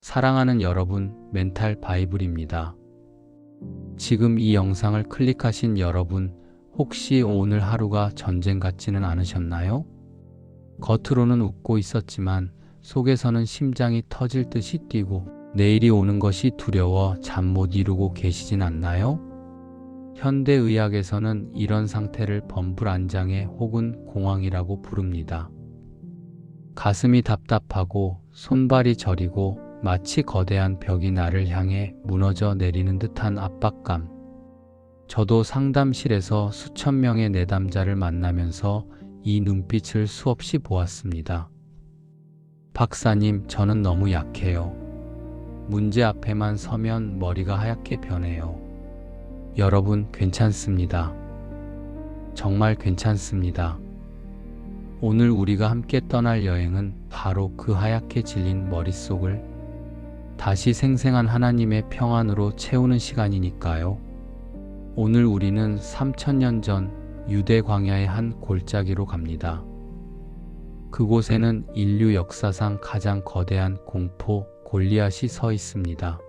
사랑하는 여러분, 멘탈 바이블입니다. 지금 이 영상을 클릭하신 여러분, 혹시 오늘 하루가 전쟁 같지는 않으셨나요? 겉으로는 웃고 있었지만 속에서는 심장이 터질 듯이 뛰고 내일이 오는 것이 두려워 잠 못 이루고 계시진 않나요? 현대의학에서는 이런 상태를 범불안장애 혹은 공황이라고 부릅니다. 가슴이 답답하고 손발이 저리고 마치 거대한 벽이 나를 향해 무너져 내리는 듯한 압박감. 저도 상담실에서 수천 명의 내담자를 만나면서 이 눈빛을 수없이 보았습니다. 박사님, 저는 너무 약해요. 문제 앞에만 서면 머리가 하얗게 변해요. 여러분, 괜찮습니다. 정말 괜찮습니다. 오늘 우리가 함께 떠날 여행은 바로 그 하얗게 질린 머릿속을 다시 생생한 하나님의 평안으로 채우는 시간이니까요. 오늘 우리는 3000년 전 유대 광야의 한 골짜기로 갑니다. 그곳에는 인류 역사상 가장 거대한 공포 골리앗이 서 있습니다.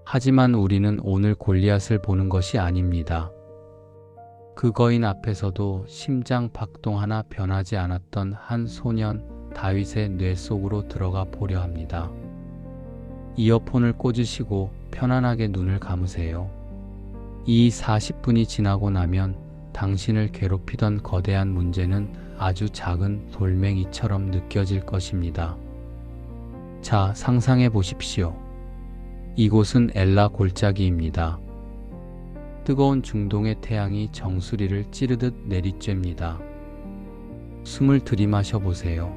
하지만 우리는 오늘 골리앗을 보는 것이 아닙니다. 그 거인 앞에서도 심장 박동 하나 변하지 않았던 한 소년 다윗의 뇌 속으로 들어가 보려 합니다. 이어폰을 꽂으시고 편안하게 눈을 감으세요. 이 40분이 지나고 나면 당신을 괴롭히던 거대한 문제는 아주 작은 돌멩이처럼 느껴질 것입니다. 자, 상상해 보십시오. 이곳은 엘라 골짜기입니다. 뜨거운 중동의 태양이 정수리를 찌르듯 내리쬐입니다. 숨을 들이마셔 보세요.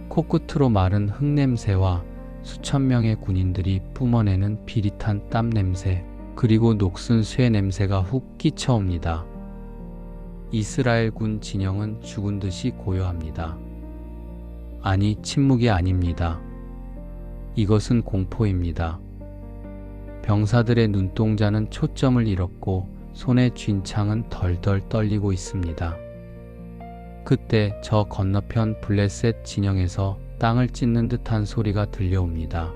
코끝으로 마른 흙냄새와 수천 명의 군인들이 뿜어내는 비릿한 땀 냄새, 그리고 녹슨 쇠 냄새가 훅 끼쳐옵니다. 이스라엘 군 진영은 죽은 듯이 고요합니다. 아니, 침묵이 아닙니다. 이것은 공포입니다. 병사들의 눈동자는 초점을 잃었고 손에 쥔 창은 덜덜 떨리고 있습니다. 그때 저 건너편 블레셋 진영에서 땅을 찢는 듯한 소리가 들려옵니다.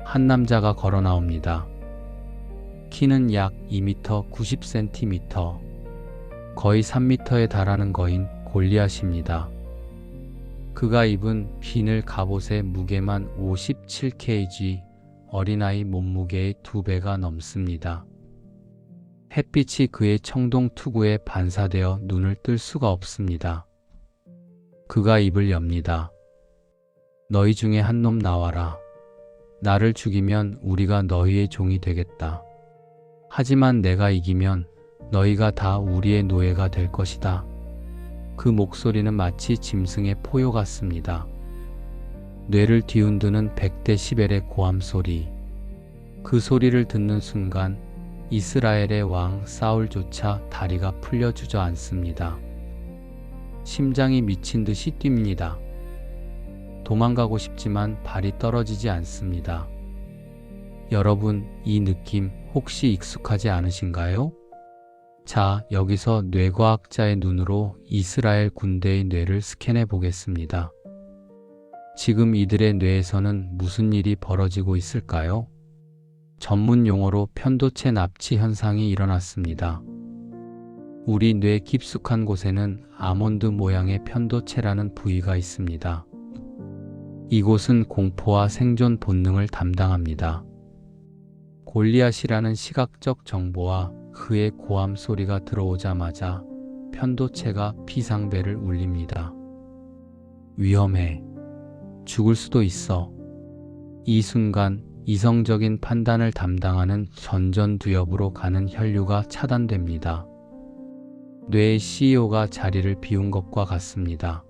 한 남자가 걸어 나옵니다. 키는 약 2m 90cm, 거의 3m에 달하는 거인 골리앗입니다. 그가 입은 비늘 갑옷의 무게만 57kg, 어린아이 몸무게의 2배가 넘습니다. 햇빛이 그의 청동 투구에 반사되어 눈을 뜰 수가 없습니다. 그가 입을 엽니다. 너희 중에 한 놈 나와라. 나를 죽이면 우리가 너희의 종이 되겠다. 하지만 내가 이기면 너희가 다 우리의 노예가 될 것이다. 그 목소리는 마치 짐승의 포효 같습니다. 뇌를 뒤흔드는 100데시벨의 고함 소리. 그 소리를 듣는 순간 이스라엘의 왕 사울조차 다리가 풀려 주저앉습니다. 심장이 미친 듯이 뜁니다. 도망가고 싶지만 발이 떨어지지 않습니다. 여러분, 이 느낌 혹시 익숙하지 않으신가요? 자, 여기서 뇌과학자의 눈으로 이스라엘 군대의 뇌를 스캔해 보겠습니다. 지금 이들의 뇌에서는 무슨 일이 벌어지고 있을까요? 전문 용어로 편도체 납치 현상이 일어났습니다. 우리 뇌 깊숙한 곳에는 아몬드 모양의 편도체라는 부위가 있습니다. 이곳은 공포와 생존 본능을 담당합니다. 골리앗이라는 시각적 정보와 그의 고함 소리가 들어오자마자 편도체가 피상배를 울립니다. 위험해. 죽을 수도 있어. 이 순간 이성적인 판단을 담당하는 전전두엽으로 가는 혈류가 차단됩니다. 뇌의 CEO가 자리를 비운 것과 같습니다.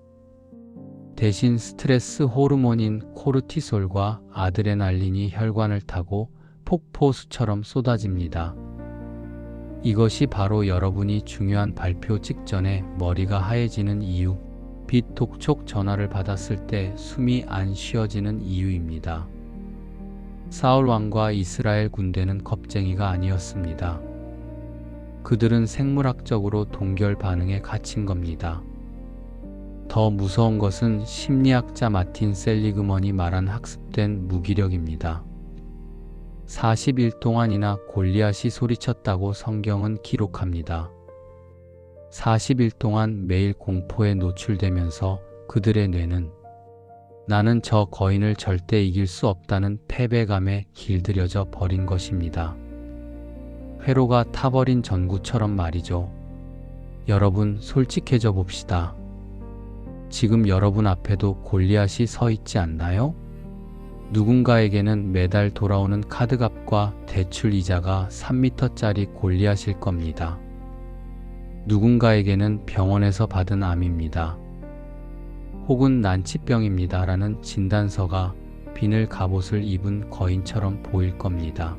대신 스트레스 호르몬인 코르티솔과 아드레날린이 혈관을 타고 폭포수처럼 쏟아집니다. 이것이 바로 여러분이 중요한 발표 직전에 머리가 하얘지는 이유, 빛 독촉 전화를 받았을 때 숨이 안 쉬어지는 이유입니다. 사울 왕과 이스라엘 군대는 겁쟁이가 아니었습니다. 그들은 생물학적으로 동결 반응에 갇힌 겁니다. 더 무서운 것은 심리학자 마틴 셀리그먼이 말한 학습된 무기력입니다. 40일 동안이나 골리앗이 소리쳤다고 성경은 기록합니다. 40일 동안 매일 공포에 노출되면서 그들의 뇌는 나는 저 거인을 절대 이길 수 없다는 패배감에 길들여져 버린 것입니다. 회로가 타버린 전구처럼 말이죠. 여러분, 솔직해져 봅시다. 지금 여러분 앞에도 골리앗이 서 있지 않나요? 누군가에게는 매달 돌아오는 카드값과 대출 이자가 3m짜리 골리앗일 겁니다. 누군가에게는 병원에서 받은 암입니다. 혹은 난치병입니다 라는 진단서가 비늘 갑옷을 입은 거인처럼 보일 겁니다.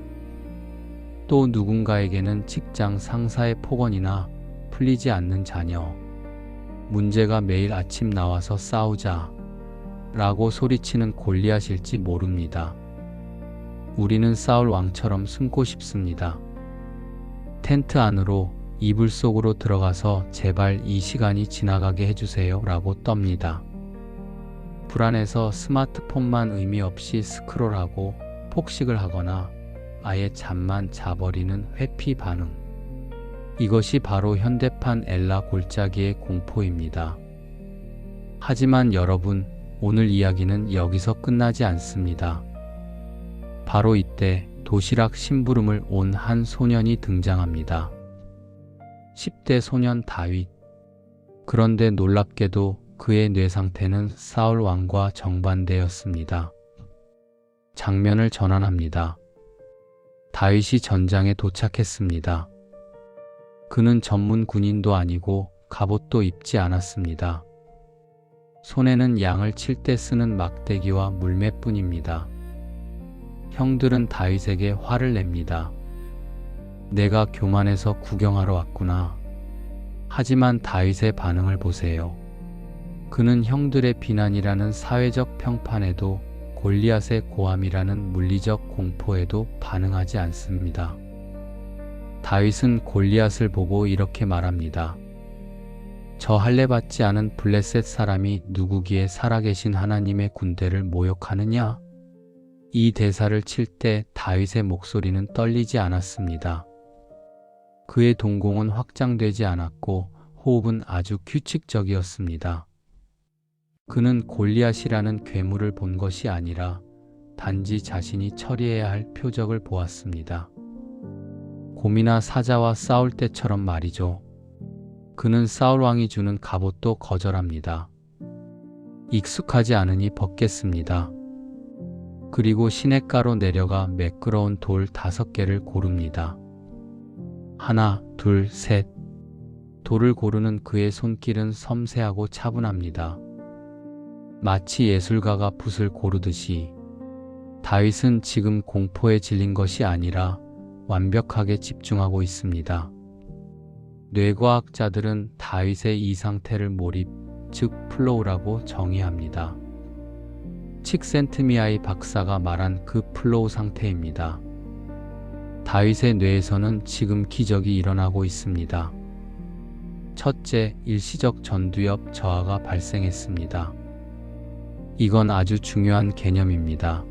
또 누군가에게는 직장 상사의 폭언이나 풀리지 않는 자녀, 문제가 매일 아침 나와서 싸우자 라고 소리치는 골리앗일지 모릅니다. 우리는 사울 왕처럼 숨고 싶습니다. 텐트 안으로 이불 속으로 들어가서 제발 이 시간이 지나가게 해주세요 라고 떱니다. 불안해서 스마트폰만 의미 없이 스크롤하고 폭식을 하거나 아예 잠만 자버리는 회피 반응. 이것이 바로 현대판 엘라 골짜기의 공포입니다. 하지만 여러분, 오늘 이야기는 여기서 끝나지 않습니다. 바로 이때 도시락 심부름을 온 한 소년이 등장합니다. 10대 소년 다윗. 그런데 놀랍게도 그의 뇌 상태는 사울 왕과 정반대였습니다. 장면을 전환합니다. 다윗이 전장에 도착했습니다. 그는 전문 군인도 아니고 갑옷도 입지 않았습니다. 손에는 양을 칠 때 쓰는 막대기와 물매뿐입니다. 형들은 다윗에게 화를 냅니다. 내가 교만해서 구경하러 왔구나. 하지만 다윗의 반응을 보세요. 그는 형들의 비난이라는 사회적 평판에도 골리앗의 고함이라는 물리적 공포에도 반응하지 않습니다. 다윗은 골리앗을 보고 이렇게 말합니다. 저 할례받지 않은 블레셋 사람이 누구기에 살아계신 하나님의 군대를 모욕하느냐? 이 대사를 칠 때 다윗의 목소리는 떨리지 않았습니다. 그의 동공은 확장되지 않았고 호흡은 아주 규칙적이었습니다. 그는 골리앗이라는 괴물을 본 것이 아니라 단지 자신이 처리해야 할 표적을 보았습니다. 곰이나 사자와 싸울 때처럼 말이죠. 그는 사울 왕이 주는 갑옷도 거절합니다. 익숙하지 않으니 벗겠습니다. 그리고 시냇가로 내려가 매끄러운 돌 5개를 고릅니다. 하나, 둘, 셋. 돌을 고르는 그의 손길은 섬세하고 차분합니다. 마치 예술가가 붓을 고르듯이. 다윗은 지금 공포에 질린 것이 아니라 완벽하게 집중하고 있습니다. 뇌과학자들은 다윗의 이 상태를 몰입, 즉 플로우라고 정의합니다. 칙센트미아이 박사가 말한 그 플로우 상태입니다. 다윗의 뇌에서는 지금 기적이 일어나고 있습니다. 첫째, 일시적 전두엽 저하가 발생했습니다. 이건 아주 중요한 개념입니다.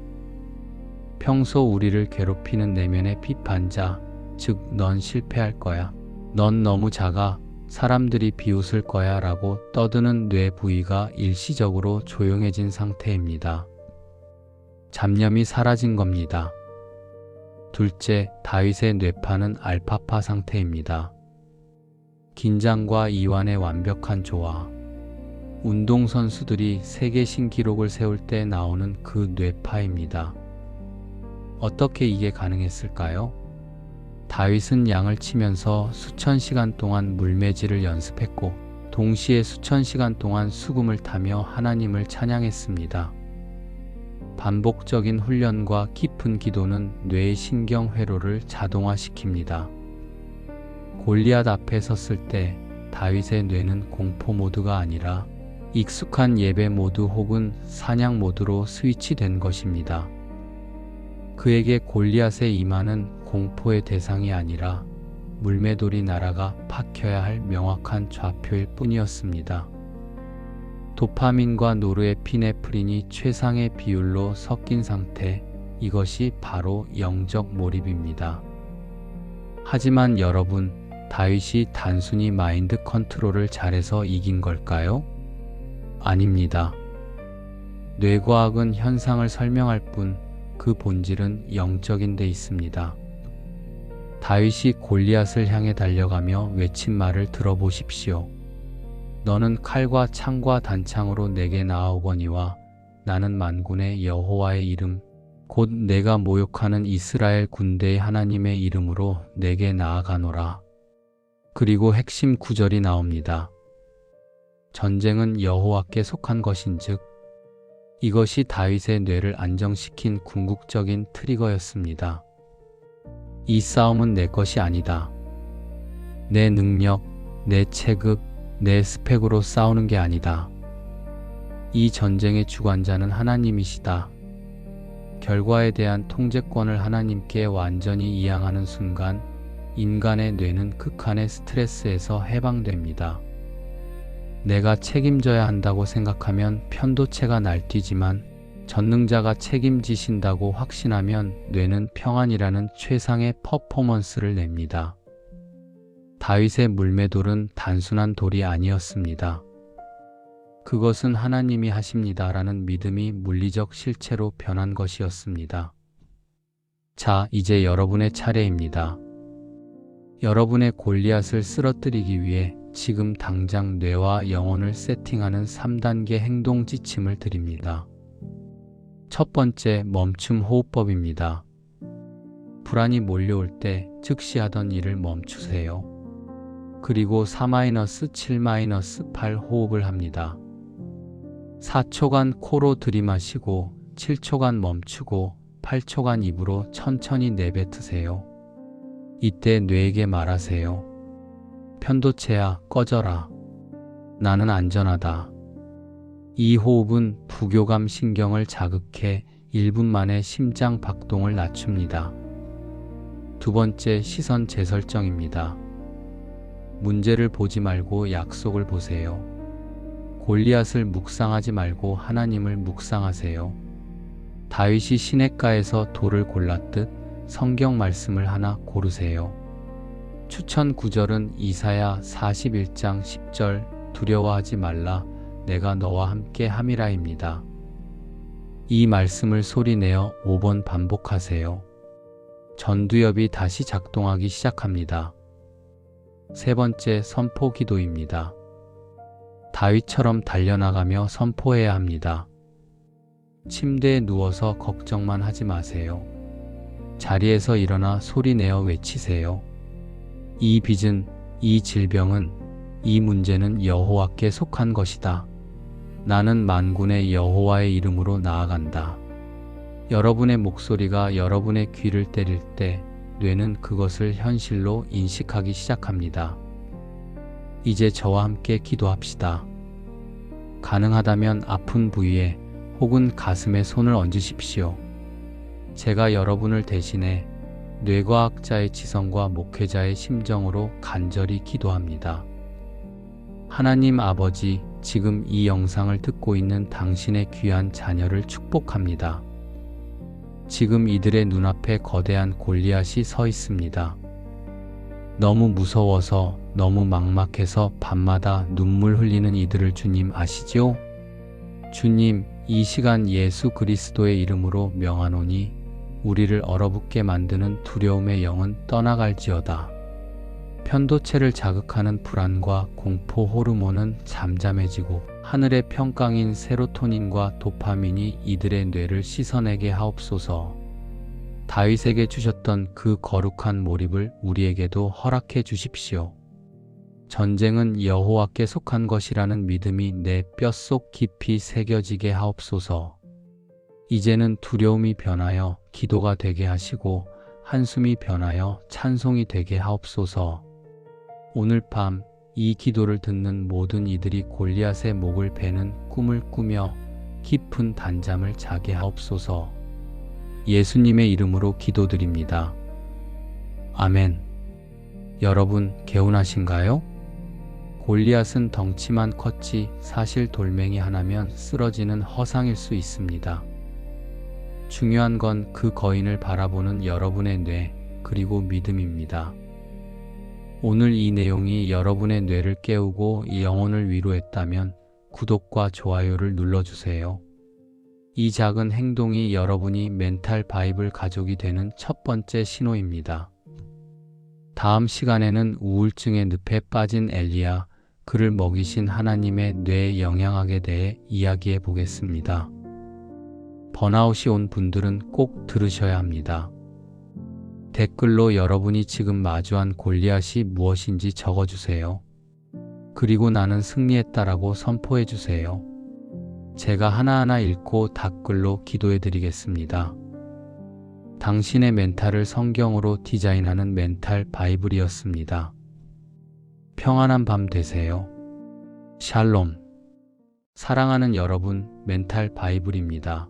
평소 우리를 괴롭히는 내면의 비판자, 즉 넌 실패할 거야, 넌 너무 작아, 사람들이 비웃을 거야 라고 떠드는 뇌 부위가 일시적으로 조용해진 상태입니다. 잡념이 사라진 겁니다. 둘째, 다윗의 뇌파는 알파파 상태입니다. 긴장과 이완의 완벽한 조화. 운동선수들이 세계 신기록을 세울 때 나오는 그 뇌파입니다. 어떻게 이게 가능했을까요? 다윗은 양을 치면서 수천 시간 동안 물매질을 연습했고 동시에 수천 시간 동안 수금을 타며 하나님을 찬양했습니다. 반복적인 훈련과 깊은 기도는 뇌의 신경 회로를 자동화시킵니다. 골리앗 앞에 섰을 때 다윗의 뇌는 공포 모드가 아니라 익숙한 예배 모드 혹은 사냥 모드로 스위치된 것입니다. 그에게 골리앗의 임하는 공포의 대상이 아니라 물매돌이 날아가 박혀야 할 명확한 좌표일 뿐이었습니다. 도파민과 노르에피네프린이 최상의 비율로 섞인 상태, 이것이 바로 영적 몰입입니다. 하지만 여러분, 다윗이 단순히 마인드 컨트롤을 잘해서 이긴 걸까요? 아닙니다. 뇌과학은 현상을 설명할 뿐 그 본질은 영적인 데 있습니다. 다윗이 골리앗을 향해 달려가며 외친 말을 들어보십시오. 너는 칼과 창과 단창으로 내게 나아오거니와 나는 만군의 여호와의 이름 곧 내가 모욕하는 이스라엘 군대의 하나님의 이름으로 내게 나아가노라. 그리고 핵심 구절이 나옵니다. 전쟁은 여호와께 속한 것인즉 이것이 다윗의 뇌를 안정시킨 궁극적인 트리거였습니다. 이 싸움은 내 것이 아니다. 내 능력, 내 체급, 내 스펙으로 싸우는 게 아니다. 이 전쟁의 주관자는 하나님이시다. 결과에 대한 통제권을 하나님께 완전히 이양하는 순간 인간의 뇌는 극한의 스트레스에서 해방됩니다. 내가 책임져야 한다고 생각하면 편도체가 날뛰지만 전능자가 책임지신다고 확신하면 뇌는 평안이라는 최상의 퍼포먼스를 냅니다. 다윗의 물매돌은 단순한 돌이 아니었습니다. 그것은 하나님이 하십니다라는 믿음이 물리적 실체로 변한 것이었습니다. 자, 이제 여러분의 차례입니다. 여러분의 골리앗을 쓰러뜨리기 위해 지금 당장 뇌와 영혼을 세팅하는 3단계 행동 지침을 드립니다. 첫 번째, 멈춤 호흡법입니다. 불안이 몰려올 때 즉시 하던 일을 멈추세요. 그리고 4-7-8 호흡을 합니다. 4초간 코로 들이마시고 7초간 멈추고 8초간 입으로 천천히 내뱉으세요. 이때 뇌에게 말하세요. 편도체야, 꺼져라. 나는 안전하다. 이 호흡은 부교감 신경을 자극해 1분 만에 심장 박동을 낮춥니다. 두 번째, 시선 재설정입니다. 문제를 보지 말고 약속을 보세요. 골리앗을 묵상하지 말고 하나님을 묵상하세요. 다윗이 시냇가에서 돌을 골랐듯 성경 말씀을 하나 고르세요. 추천 구절은 이사야 41장 10절 두려워하지 말라 내가 너와 함께 함이라입니다. 이 말씀을 소리내어 5번 반복하세요. 전두엽이 다시 작동하기 시작합니다. 세 번째, 선포 기도입니다. 다윗처럼 달려나가며 선포해야 합니다. 침대에 누워서 걱정만 하지 마세요. 자리에서 일어나 소리내어 외치세요. 이 빚은, 이 질병은, 이 문제는 여호와께 속한 것이다. 나는 만군의 여호와의 이름으로 나아간다. 여러분의 목소리가 여러분의 귀를 때릴 때 뇌는 그것을 현실로 인식하기 시작합니다. 이제 저와 함께 기도합시다. 가능하다면 아픈 부위에 혹은 가슴에 손을 얹으십시오. 제가 여러분을 대신해 뇌과학자의 지성과 목회자의 심정으로 간절히 기도합니다. 하나님 아버지, 지금 이 영상을 듣고 있는 당신의 귀한 자녀를 축복합니다. 지금 이들의 눈앞에 거대한 골리앗이 서 있습니다. 너무 무서워서, 너무 막막해서 밤마다 눈물 흘리는 이들을 주님 아시죠? 주님, 이 시간 예수 그리스도의 이름으로 명하노니 우리를 얼어붙게 만드는 두려움의 영은 떠나갈지어다. 편도체를 자극하는 불안과 공포 호르몬은 잠잠해지고 하늘의 평강인 세로토닌과 도파민이 이들의 뇌를 씻어내게 하옵소서. 다윗에게 주셨던 그 거룩한 몰입을 우리에게도 허락해 주십시오. 전쟁은 여호와께 속한 것이라는 믿음이 내 뼛속 깊이 새겨지게 하옵소서. 이제는 두려움이 변하여 기도가 되게 하시고 한숨이 변하여 찬송이 되게 하옵소서. 오늘 밤 이 기도를 듣는 모든 이들이 골리앗의 목을 베는 꿈을 꾸며 깊은 단잠을 자게 하옵소서. 예수님의 이름으로 기도드립니다. 아멘. 여러분 개운하신가요? 골리앗은 덩치만 컸지 사실 돌멩이 하나면 쓰러지는 허상일 수 있습니다. 중요한 건 그 거인을 바라보는 여러분의 뇌, 그리고 믿음입니다. 오늘 이 내용이 여러분의 뇌를 깨우고 영혼을 위로했다면 구독과 좋아요를 눌러주세요. 이 작은 행동이 여러분이 멘탈 바이블 가족이 되는 첫 번째 신호입니다. 다음 시간에는 우울증의 늪에 빠진 엘리야, 그를 먹이신 하나님의 뇌 영향학에 대해 이야기해 보겠습니다. 번아웃이 온 분들은 꼭 들으셔야 합니다. 댓글로 여러분이 지금 마주한 골리앗이 무엇인지 적어주세요. 그리고 나는 승리했다라고 선포해주세요. 제가 하나하나 읽고 답글로 기도해 드리겠습니다. 당신의 멘탈을 성경으로 디자인하는 멘탈 바이블이었습니다. 평안한 밤 되세요. 샬롬. 사랑하는 여러분, 멘탈 바이블입니다.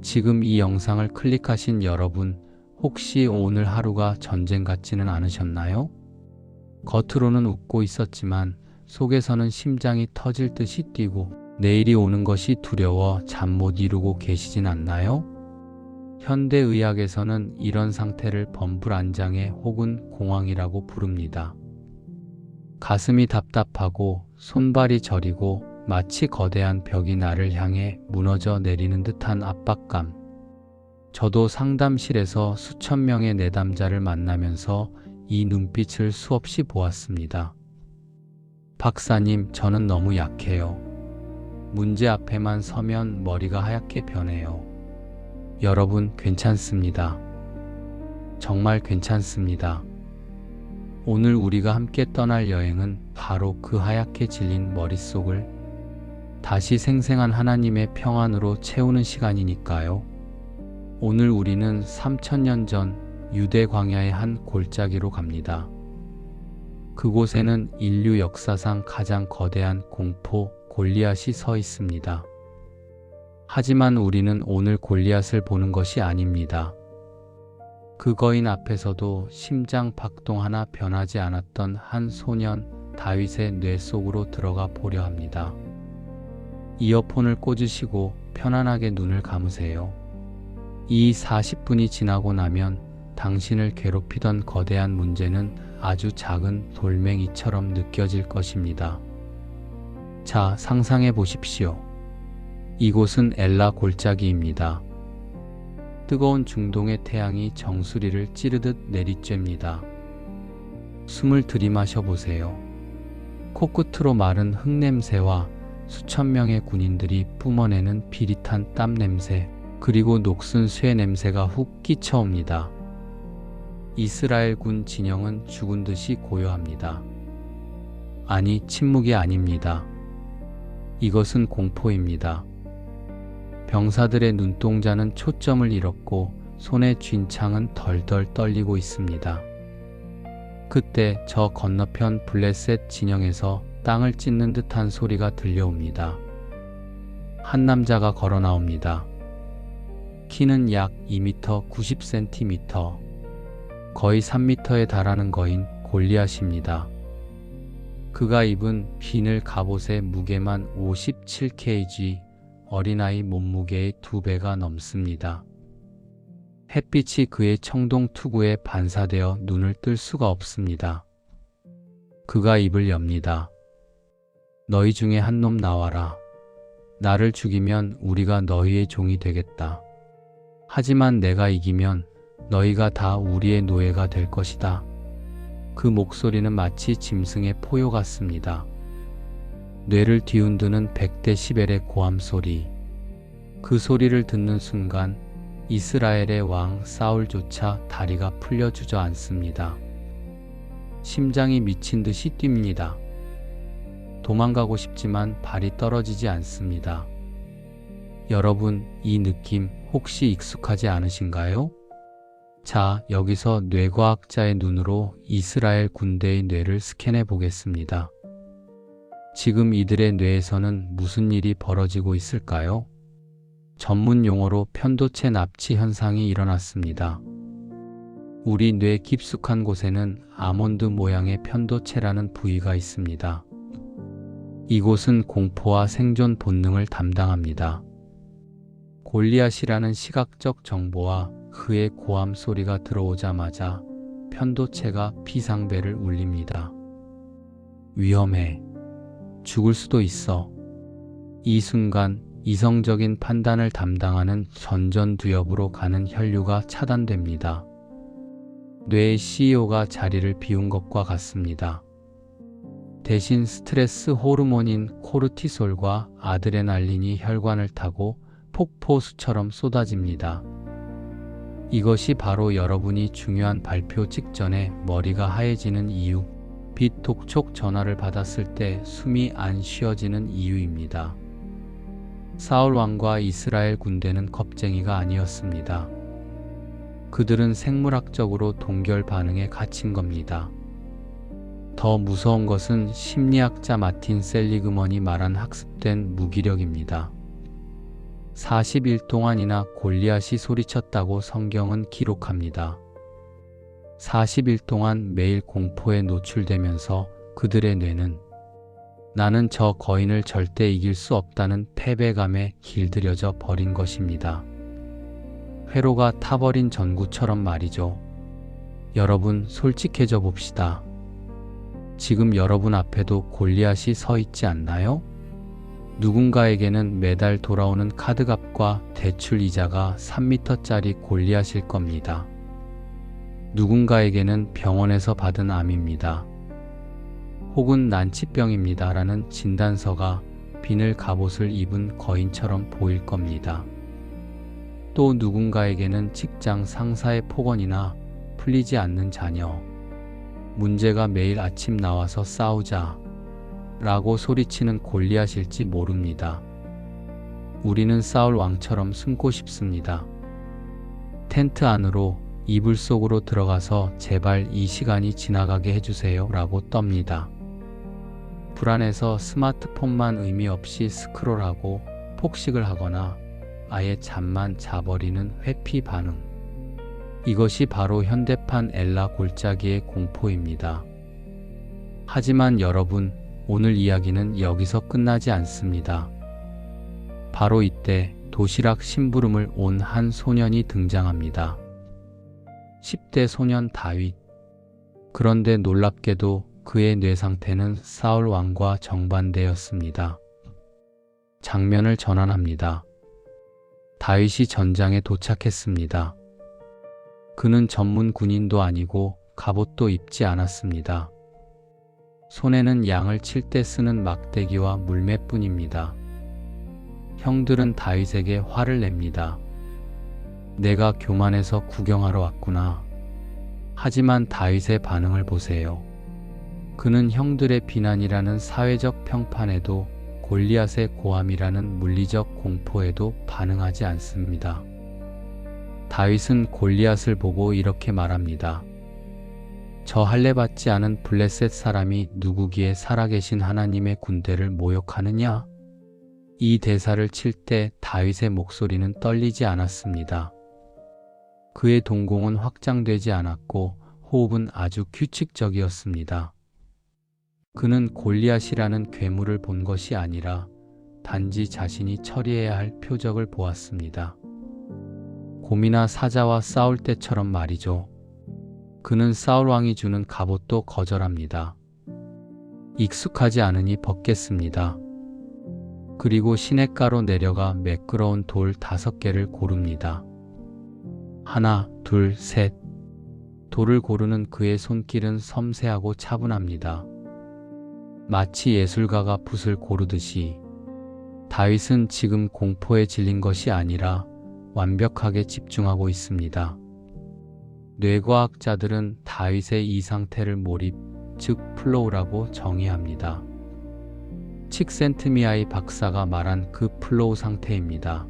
지금 이 영상을 클릭하신 여러분, 혹시 오늘 하루가 전쟁 같지는 않으셨나요? 겉으로는 웃고 있었지만 속에서는 심장이 터질 듯이 뛰고 내일이 오는 것이 두려워 잠 못 이루고 계시진 않나요? 현대의학에서는 이런 상태를 범불안장애 혹은 공황이라고 부릅니다. 가슴이 답답하고 손발이 저리고 마치 거대한 벽이 나를 향해 무너져 내리는 듯한 압박감. 저도 상담실에서 수천 명의 내담자를 만나면서 이 눈빛을 수없이 보았습니다. 박사님, 저는 너무 약해요. 문제 앞에만 서면 머리가 하얗게 변해요. 여러분, 괜찮습니다. 정말 괜찮습니다. 오늘 우리가 함께 떠날 여행은 바로 그 하얗게 질린 머릿속을 다시 생생한 하나님의 평안으로 채우는 시간이니까요. 오늘 우리는 3000년 전 유대 광야의 한 골짜기로 갑니다. 그곳에는 인류 역사상 가장 거대한 공포 골리앗이 서 있습니다. 하지만 우리는 오늘 골리앗을 보는 것이 아닙니다. 그 거인 앞에서도 심장 박동 하나 변하지 않았던 한 소년 다윗의 뇌 속으로 들어가 보려 합니다. 이어폰을 꽂으시고 편안하게 눈을 감으세요. 이 40분이 지나고 나면 당신을 괴롭히던 거대한 문제는 아주 작은 돌멩이처럼 느껴질 것입니다. 자, 상상해 보십시오. 이곳은 엘라 골짜기입니다. 뜨거운 중동의 태양이 정수리를 찌르듯 내리쬐입니다. 숨을 들이마셔 보세요. 코끝으로 마른 흙냄새와 수천 명의 군인들이 뿜어내는 비릿한 땀 냄새, 그리고 녹슨 쇠 냄새가 훅 끼쳐옵니다. 이스라엘 군 진영은 죽은 듯이 고요합니다. 아니, 침묵이 아닙니다. 이것은 공포입니다. 병사들의 눈동자는 초점을 잃었고 손에 쥔 창은 덜덜 떨리고 있습니다. 그때 저 건너편 블레셋 진영에서 땅을 찢는 듯한 소리가 들려옵니다. 한 남자가 걸어 나옵니다. 키는 약 2m 90cm, 거의 3m에 달하는 거인 골리앗입니다. 그가 입은 비늘 갑옷의 무게만 57kg, 어린아이 몸무게의 2배가 넘습니다. 햇빛이 그의 청동 투구에 반사되어 눈을 뜰 수가 없습니다. 그가 입을 엽니다. 너희 중에 한 놈 나와라. 나를 죽이면 우리가 너희의 종이 되겠다. 하지만 내가 이기면 너희가 다 우리의 노예가 될 것이다. 그 목소리는 마치 짐승의 포효 같습니다. 뇌를 뒤흔드는 100데시벨의 고함 소리. 그 소리를 듣는 순간 이스라엘의 왕 사울조차 다리가 풀려 주저앉습니다. 심장이 미친 듯이 뜁니다. 도망가고 싶지만 발이 떨어지지 않습니다. 여러분, 이 느낌 혹시 익숙하지 않으신가요? 자, 여기서 뇌과학자의 눈으로 이스라엘 군대의 뇌를 스캔해 보겠습니다. 지금 이들의 뇌에서는 무슨 일이 벌어지고 있을까요? 전문 용어로 편도체 납치 현상이 일어났습니다. 우리 뇌 깊숙한 곳에는 아몬드 모양의 편도체라는 부위가 있습니다. 이곳은 공포와 생존 본능을 담당합니다. 골리앗이라는 시각적 정보와 그의 고함 소리가 들어오자마자 편도체가 비상벨을 울립니다. 위험해. 죽을 수도 있어. 이 순간 이성적인 판단을 담당하는 전전두엽으로 가는 혈류가 차단됩니다. 뇌의 CEO가 자리를 비운 것과 같습니다. 대신 스트레스 호르몬인 코르티솔과 아드레날린이 혈관을 타고 폭포수처럼 쏟아집니다. 이것이 바로 여러분이 중요한 발표 직전에 머리가 하얘지는 이유, 비톡촉 전화를 받았을 때 숨이 안 쉬어지는 이유입니다. 사울 왕과 이스라엘 군대는 겁쟁이가 아니었습니다. 그들은 생물학적으로 동결 반응에 갇힌 겁니다. 더 무서운 것은 심리학자 마틴 셀리그먼이 말한 학습된 무기력입니다. 40일 동안이나 골리앗이 소리쳤다고 성경은 기록합니다. 40일 동안 매일 공포에 노출되면서 그들의 뇌는 나는 저 거인을 절대 이길 수 없다는 패배감에 길들여져 버린 것입니다. 회로가 타버린 전구처럼 말이죠. 여러분, 솔직해져 봅시다. 지금 여러분 앞에도 골리앗이 서 있지 않나요? 누군가에게는 매달 돌아오는 카드값과 대출 이자가 3m짜리 골리앗일 겁니다. 누군가에게는 병원에서 받은 암입니다. 혹은 난치병입니다 라는 진단서가 비늘 갑옷을 입은 거인처럼 보일 겁니다. 또 누군가에게는 직장 상사의 폭언이나 풀리지 않는 자녀, 문제가 매일 아침 나와서 싸우자 라고 소리치는 골리앗일지 모릅니다. 우리는 사울 왕처럼 숨고 싶습니다. 텐트 안으로 이불 속으로 들어가서 제발 이 시간이 지나가게 해주세요 라고 떱니다. 불안해서 스마트폰만 의미 없이 스크롤하고 폭식을 하거나 아예 잠만 자버리는 회피 반응. 이것이 바로 현대판 엘라 골짜기의 공포입니다. 하지만 여러분, 오늘 이야기는 여기서 끝나지 않습니다. 바로 이때 도시락 심부름을 온 한 소년이 등장합니다. 10대 소년 다윗. 그런데 놀랍게도 그의 뇌 상태는 사울 왕과 정반대였습니다. 장면을 전환합니다. 다윗이 전장에 도착했습니다. 그는 전문 군인도 아니고 갑옷도 입지 않았습니다. 손에는 양을 칠 때 쓰는 막대기와 물매뿐입니다. 형들은 다윗에게 화를 냅니다. 내가 교만해서 구경하러 왔구나. 하지만 다윗의 반응을 보세요. 그는 형들의 비난이라는 사회적 평판에도 골리앗의 고함이라는 물리적 공포에도 반응하지 않습니다. 다윗은 골리앗을 보고 이렇게 말합니다. 저 할례받지 않은 블레셋 사람이 누구기에 살아계신 하나님의 군대를 모욕하느냐? 이 대사를 칠 때 다윗의 목소리는 떨리지 않았습니다. 그의 동공은 확장되지 않았고 호흡은 아주 규칙적이었습니다. 그는 골리앗이라는 괴물을 본 것이 아니라 단지 자신이 처리해야 할 표적을 보았습니다. 곰이나 사자와 싸울 때처럼 말이죠. 그는 사울 왕이 주는 갑옷도 거절합니다. 익숙하지 않으니 벗겠습니다. 그리고 시냇가로 내려가 매끄러운 돌 5개를 고릅니다. 하나, 둘, 셋. 돌을 고르는 그의 손길은 섬세하고 차분합니다. 마치 예술가가 붓을 고르듯이. 다윗은 지금 공포에 질린 것이 아니라 완벽하게 집중하고 있습니다. 뇌과학자들은 다윗의 이 상태를 몰입, 즉 플로우라고 정의합니다. 칙센트미아이 박사가 말한 그 플로우 상태입니다.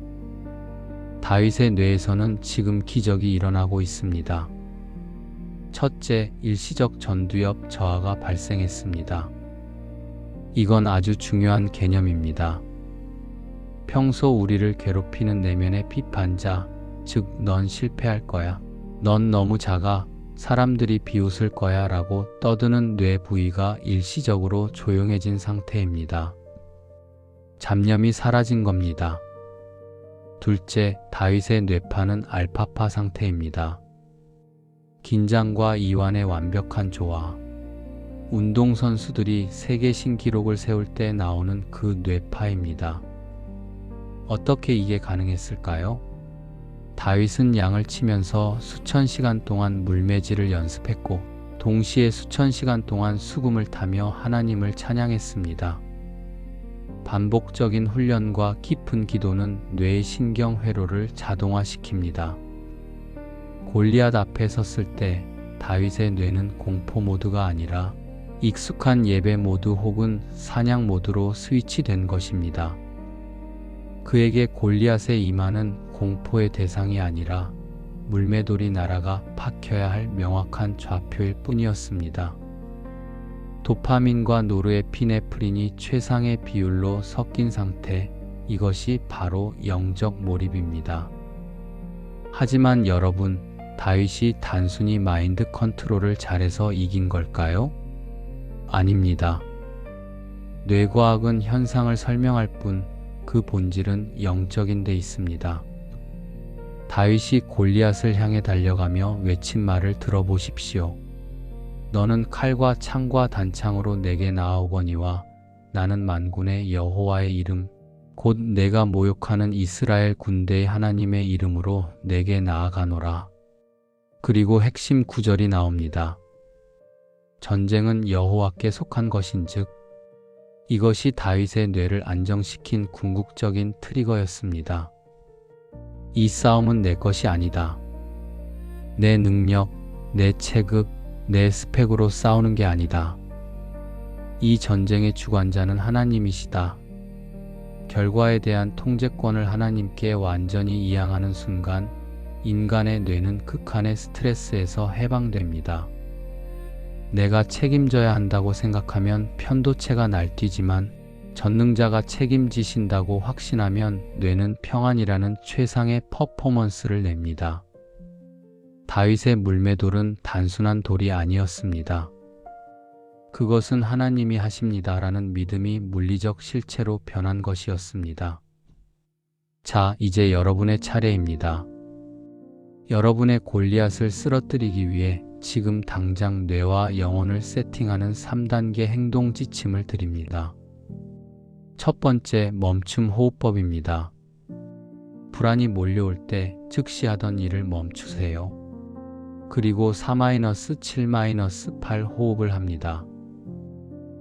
다윗의 뇌에서는 지금 기적이 일어나고 있습니다. 첫째, 일시적 전두엽 저하가 발생했습니다. 이건 아주 중요한 개념입니다. 평소 우리를 괴롭히는 내면의 비판자, 즉 넌 실패할 거야, 넌 너무 작아, 사람들이 비웃을 거야 라고 떠드는 뇌 부위가 일시적으로 조용해진 상태입니다. 잡념이 사라진 겁니다. 둘째, 다윗의 뇌파는 알파파 상태입니다. 긴장과 이완의 완벽한 조화. 운동선수들이 세계 신기록을 세울 때 나오는 그 뇌파입니다. 어떻게 이게 가능했을까요? 다윗은 양을 치면서 수천 시간 동안 물매질을 연습했고 동시에 수천 시간 동안 수금을 타며 하나님을 찬양했습니다. 반복적인 훈련과 깊은 기도는 뇌의 신경 회로를 자동화시킵니다. 골리앗 앞에 섰을 때 다윗의 뇌는 공포 모드가 아니라 익숙한 예배 모드 혹은 사냥 모드로 스위치된 것입니다. 그에게 골리앗의 임하는 공포의 대상이 아니라 물매돌이 날아가 박혀야 할 명확한 좌표일 뿐이었습니다. 도파민과 노르에피네프린이 최상의 비율로 섞인 상태, 이것이 바로 영적 몰입입니다. 하지만 여러분, 다윗이 단순히 마인드 컨트롤을 잘해서 이긴 걸까요? 아닙니다. 뇌과학은 현상을 설명할 뿐 그 본질은 영적인 데 있습니다. 다윗이 골리앗을 향해 달려가며 외친 말을 들어보십시오. 너는 칼과 창과 단창으로 내게 나아오거니와 나는 만군의 여호와의 이름 곧 내가 모욕하는 이스라엘 군대의 하나님의 이름으로 내게 나아가노라. 그리고 핵심 구절이 나옵니다. 전쟁은 여호와께 속한 것인즉 이것이 다윗의 뇌를 안정시킨 궁극적인 트리거였습니다. 이 싸움은 내 것이 아니다. 내 능력, 내 체급, 내 스펙으로 싸우는 게 아니다. 이 전쟁의 주관자는 하나님이시다. 결과에 대한 통제권을 하나님께 완전히 이양하는 순간 인간의 뇌는 극한의 스트레스에서 해방됩니다. 내가 책임져야 한다고 생각하면 편도체가 날뛰지만 전능자가 책임지신다고 확신하면 뇌는 평안이라는 최상의 퍼포먼스를 냅니다. 다윗의 물매돌은 단순한 돌이 아니었습니다. 그것은 하나님이 하십니다라는 믿음이 물리적 실체로 변한 것이었습니다. 자, 이제 여러분의 차례입니다. 여러분의 골리앗을 쓰러뜨리기 위해 지금 당장 뇌와 영혼을 세팅하는 3단계 행동 지침을 드립니다. 첫 번째, 멈춤 호흡법입니다. 불안이 몰려올 때 즉시 하던 일을 멈추세요. 그리고 4-7-8 호흡을 합니다.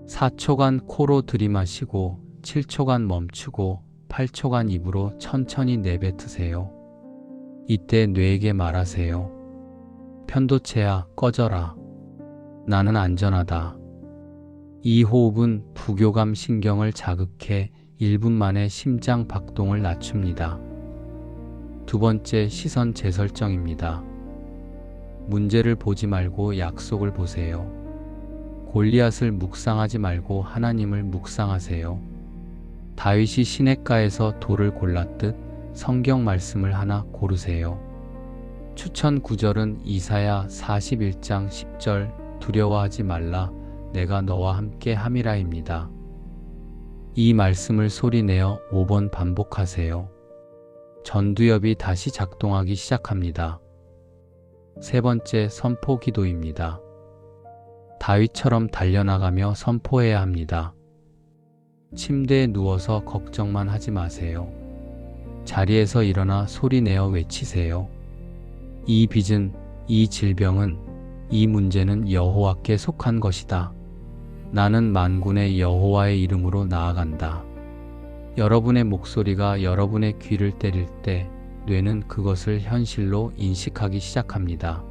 4초간 코로 들이마시고 7초간 멈추고 8초간 입으로 천천히 내뱉으세요. 이때 뇌에게 말하세요. 편도체야, 꺼져라. 나는 안전하다. 이 호흡은 부교감 신경을 자극해 1분 만에 심장 박동을 낮춥니다. 두 번째, 시선 재설정입니다. 문제를 보지 말고 약속을 보세요. 골리앗을 묵상하지 말고 하나님을 묵상하세요. 다윗이 시냇가에서 돌을 골랐듯 성경 말씀을 하나 고르세요. 추천 구절은 이사야 41장 10절 두려워하지 말라 내가 너와 함께 함이라입니다. 이 말씀을 소리내어 5번 반복하세요. 전두엽이 다시 작동하기 시작합니다. 세 번째, 선포 기도입니다. 다윗처럼 달려나가며 선포해야 합니다. 침대에 누워서 걱정만 하지 마세요. 자리에서 일어나 소리내어 외치세요. 이 빚은, 이 질병은, 이 문제는 여호와께 속한 것이다. 나는 만군의 여호와의 이름으로 나아간다. 여러분의 목소리가 여러분의 귀를 때릴 때 뇌는 그것을 현실로 인식하기 시작합니다.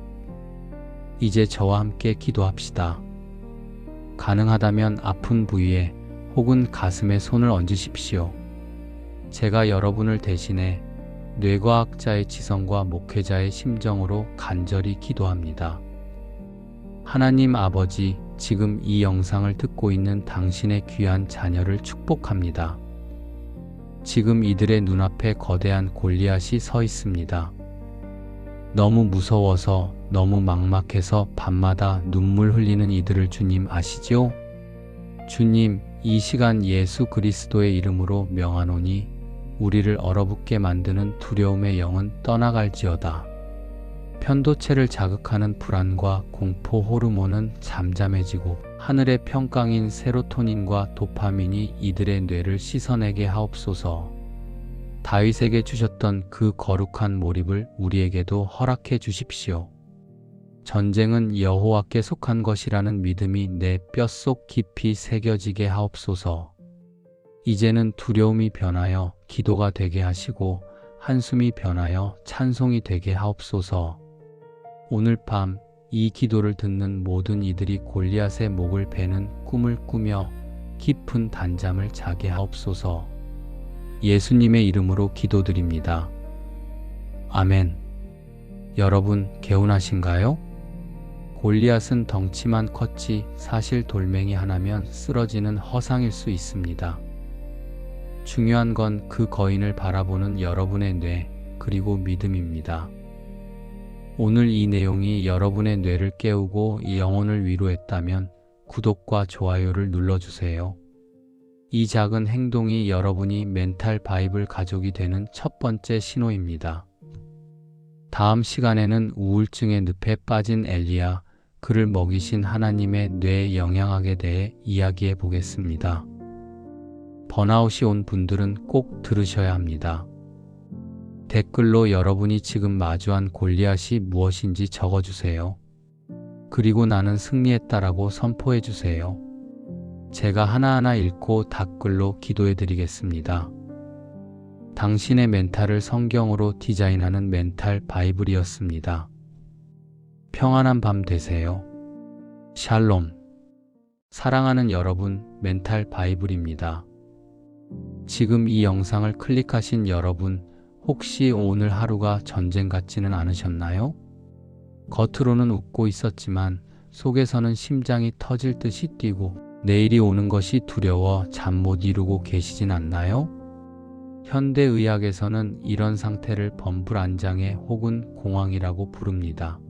이제 저와 함께 기도합시다. 가능하다면 아픈 부위에 혹은 가슴에 손을 얹으십시오. 제가 여러분을 대신해 뇌과학자의 지성과 목회자의 심정으로 간절히 기도합니다. 하나님 아버지, 지금 이 영상을 듣고 있는 당신의 귀한 자녀를 축복합니다. 지금 이들의 눈앞에 거대한 골리앗이 서 있습니다. 너무 무서워서, 너무 막막해서 밤마다 눈물 흘리는 이들을 주님 아시지요? 주님, 이 시간 예수 그리스도의 이름으로 명하노니 우리를 얼어붙게 만드는 두려움의 영은 떠나갈지어다. 편도체를 자극하는 불안과 공포 호르몬은 잠잠해지고 하늘의 평강인 세로토닌과 도파민이 이들의 뇌를 씻어내게 하옵소서. 다윗에게 주셨던 그 거룩한 몰입을 우리에게도 허락해 주십시오. 전쟁은 여호와께 속한 것이라는 믿음이 내 뼛속 깊이 새겨지게 하옵소서. 이제는 두려움이 변하여 기도가 되게 하시고 한숨이 변하여 찬송이 되게 하옵소서. 오늘 밤 이 기도를 듣는 모든 이들이 골리앗의 목을 베는 꿈을 꾸며 깊은 단잠을 자게 하옵소서. 예수님의 이름으로 기도드립니다. 아멘. 여러분 개운하신가요? 골리앗은 덩치만 컸지 사실 돌멩이 하나면 쓰러지는 허상일 수 있습니다. 중요한 건 그 거인을 바라보는 여러분의 뇌 그리고 믿음입니다. 오늘 이 내용이 여러분의 뇌를 깨우고 영혼을 위로했다면 구독과 좋아요를 눌러주세요. 이 작은 행동이 여러분이 멘탈 바이블 가족이 되는 첫 번째 신호입니다. 다음 시간에는 우울증의 늪에 빠진 엘리야, 그를 먹이신 하나님의 뇌 영양학에 대해 이야기해 보겠습니다. 번아웃이 온 분들은 꼭 들으셔야 합니다. 댓글로 여러분이 지금 마주한 골리앗이 무엇인지 적어주세요. 그리고 나는 승리했다라고 선포해주세요. 제가 하나하나 읽고 답글로 기도해 드리겠습니다. 당신의 멘탈을 성경으로 디자인하는 멘탈 바이블이었습니다. 평안한 밤 되세요. 샬롬. 사랑하는 여러분, 멘탈 바이블입니다. 지금 이 영상을 클릭하신 여러분, 혹시 오늘 하루가 전쟁 같지는 않으셨나요? 겉으로는 웃고 있었지만 속에서는 심장이 터질 듯이 뛰고 내일이 오는 것이 두려워 잠 못 이루고 계시진 않나요? 현대의학에서는 이런 상태를 범불안장애 혹은 공황이라고 부릅니다.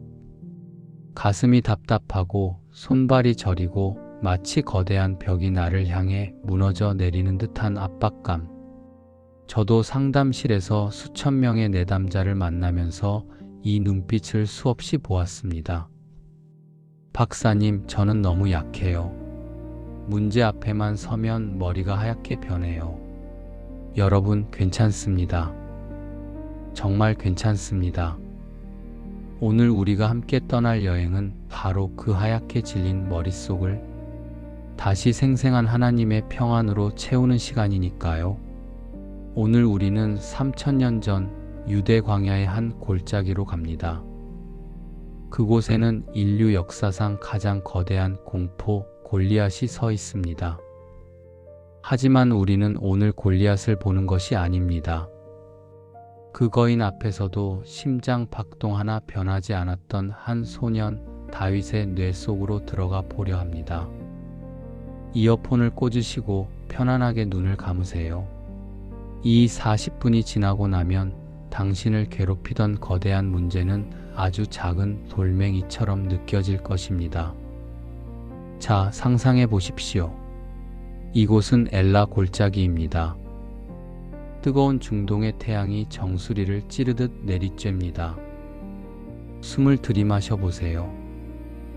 가슴이 답답하고 손발이 저리고 마치 거대한 벽이 나를 향해 무너져 내리는 듯한 압박감. 저도 상담실에서 수천 명의 내담자를 만나면서 이 눈빛을 수없이 보았습니다. 박사님, 저는 너무 약해요. 문제 앞에만 서면 머리가 하얗게 변해요. 여러분, 괜찮습니다. 정말 괜찮습니다. 오늘 우리가 함께 떠날 여행은 바로 그 하얗게 질린 머릿속을 다시 생생한 하나님의 평안으로 채우는 시간이니까요. 오늘 우리는 3000년 전 유대 광야의 한 골짜기로 갑니다. 그곳에는 인류 역사상 가장 거대한 공포 골리앗이 서 있습니다. 하지만 우리는 오늘 골리앗을 보는 것이 아닙니다. 그 거인 앞에서도 심장 박동 하나 변하지 않았던 한 소년 다윗의 뇌 속으로 들어가 보려 합니다. 이어폰을 꽂으시고 편안하게 눈을 감으세요. 이 40분이 지나고 나면 당신을 괴롭히던 거대한 문제는 아주 작은 돌멩이처럼 느껴질 것입니다. 자, 상상해 보십시오. 이곳은 엘라 골짜기입니다. 뜨거운 중동의 태양이 정수리를 찌르듯 내리쬐입니다. 숨을 들이마셔 보세요.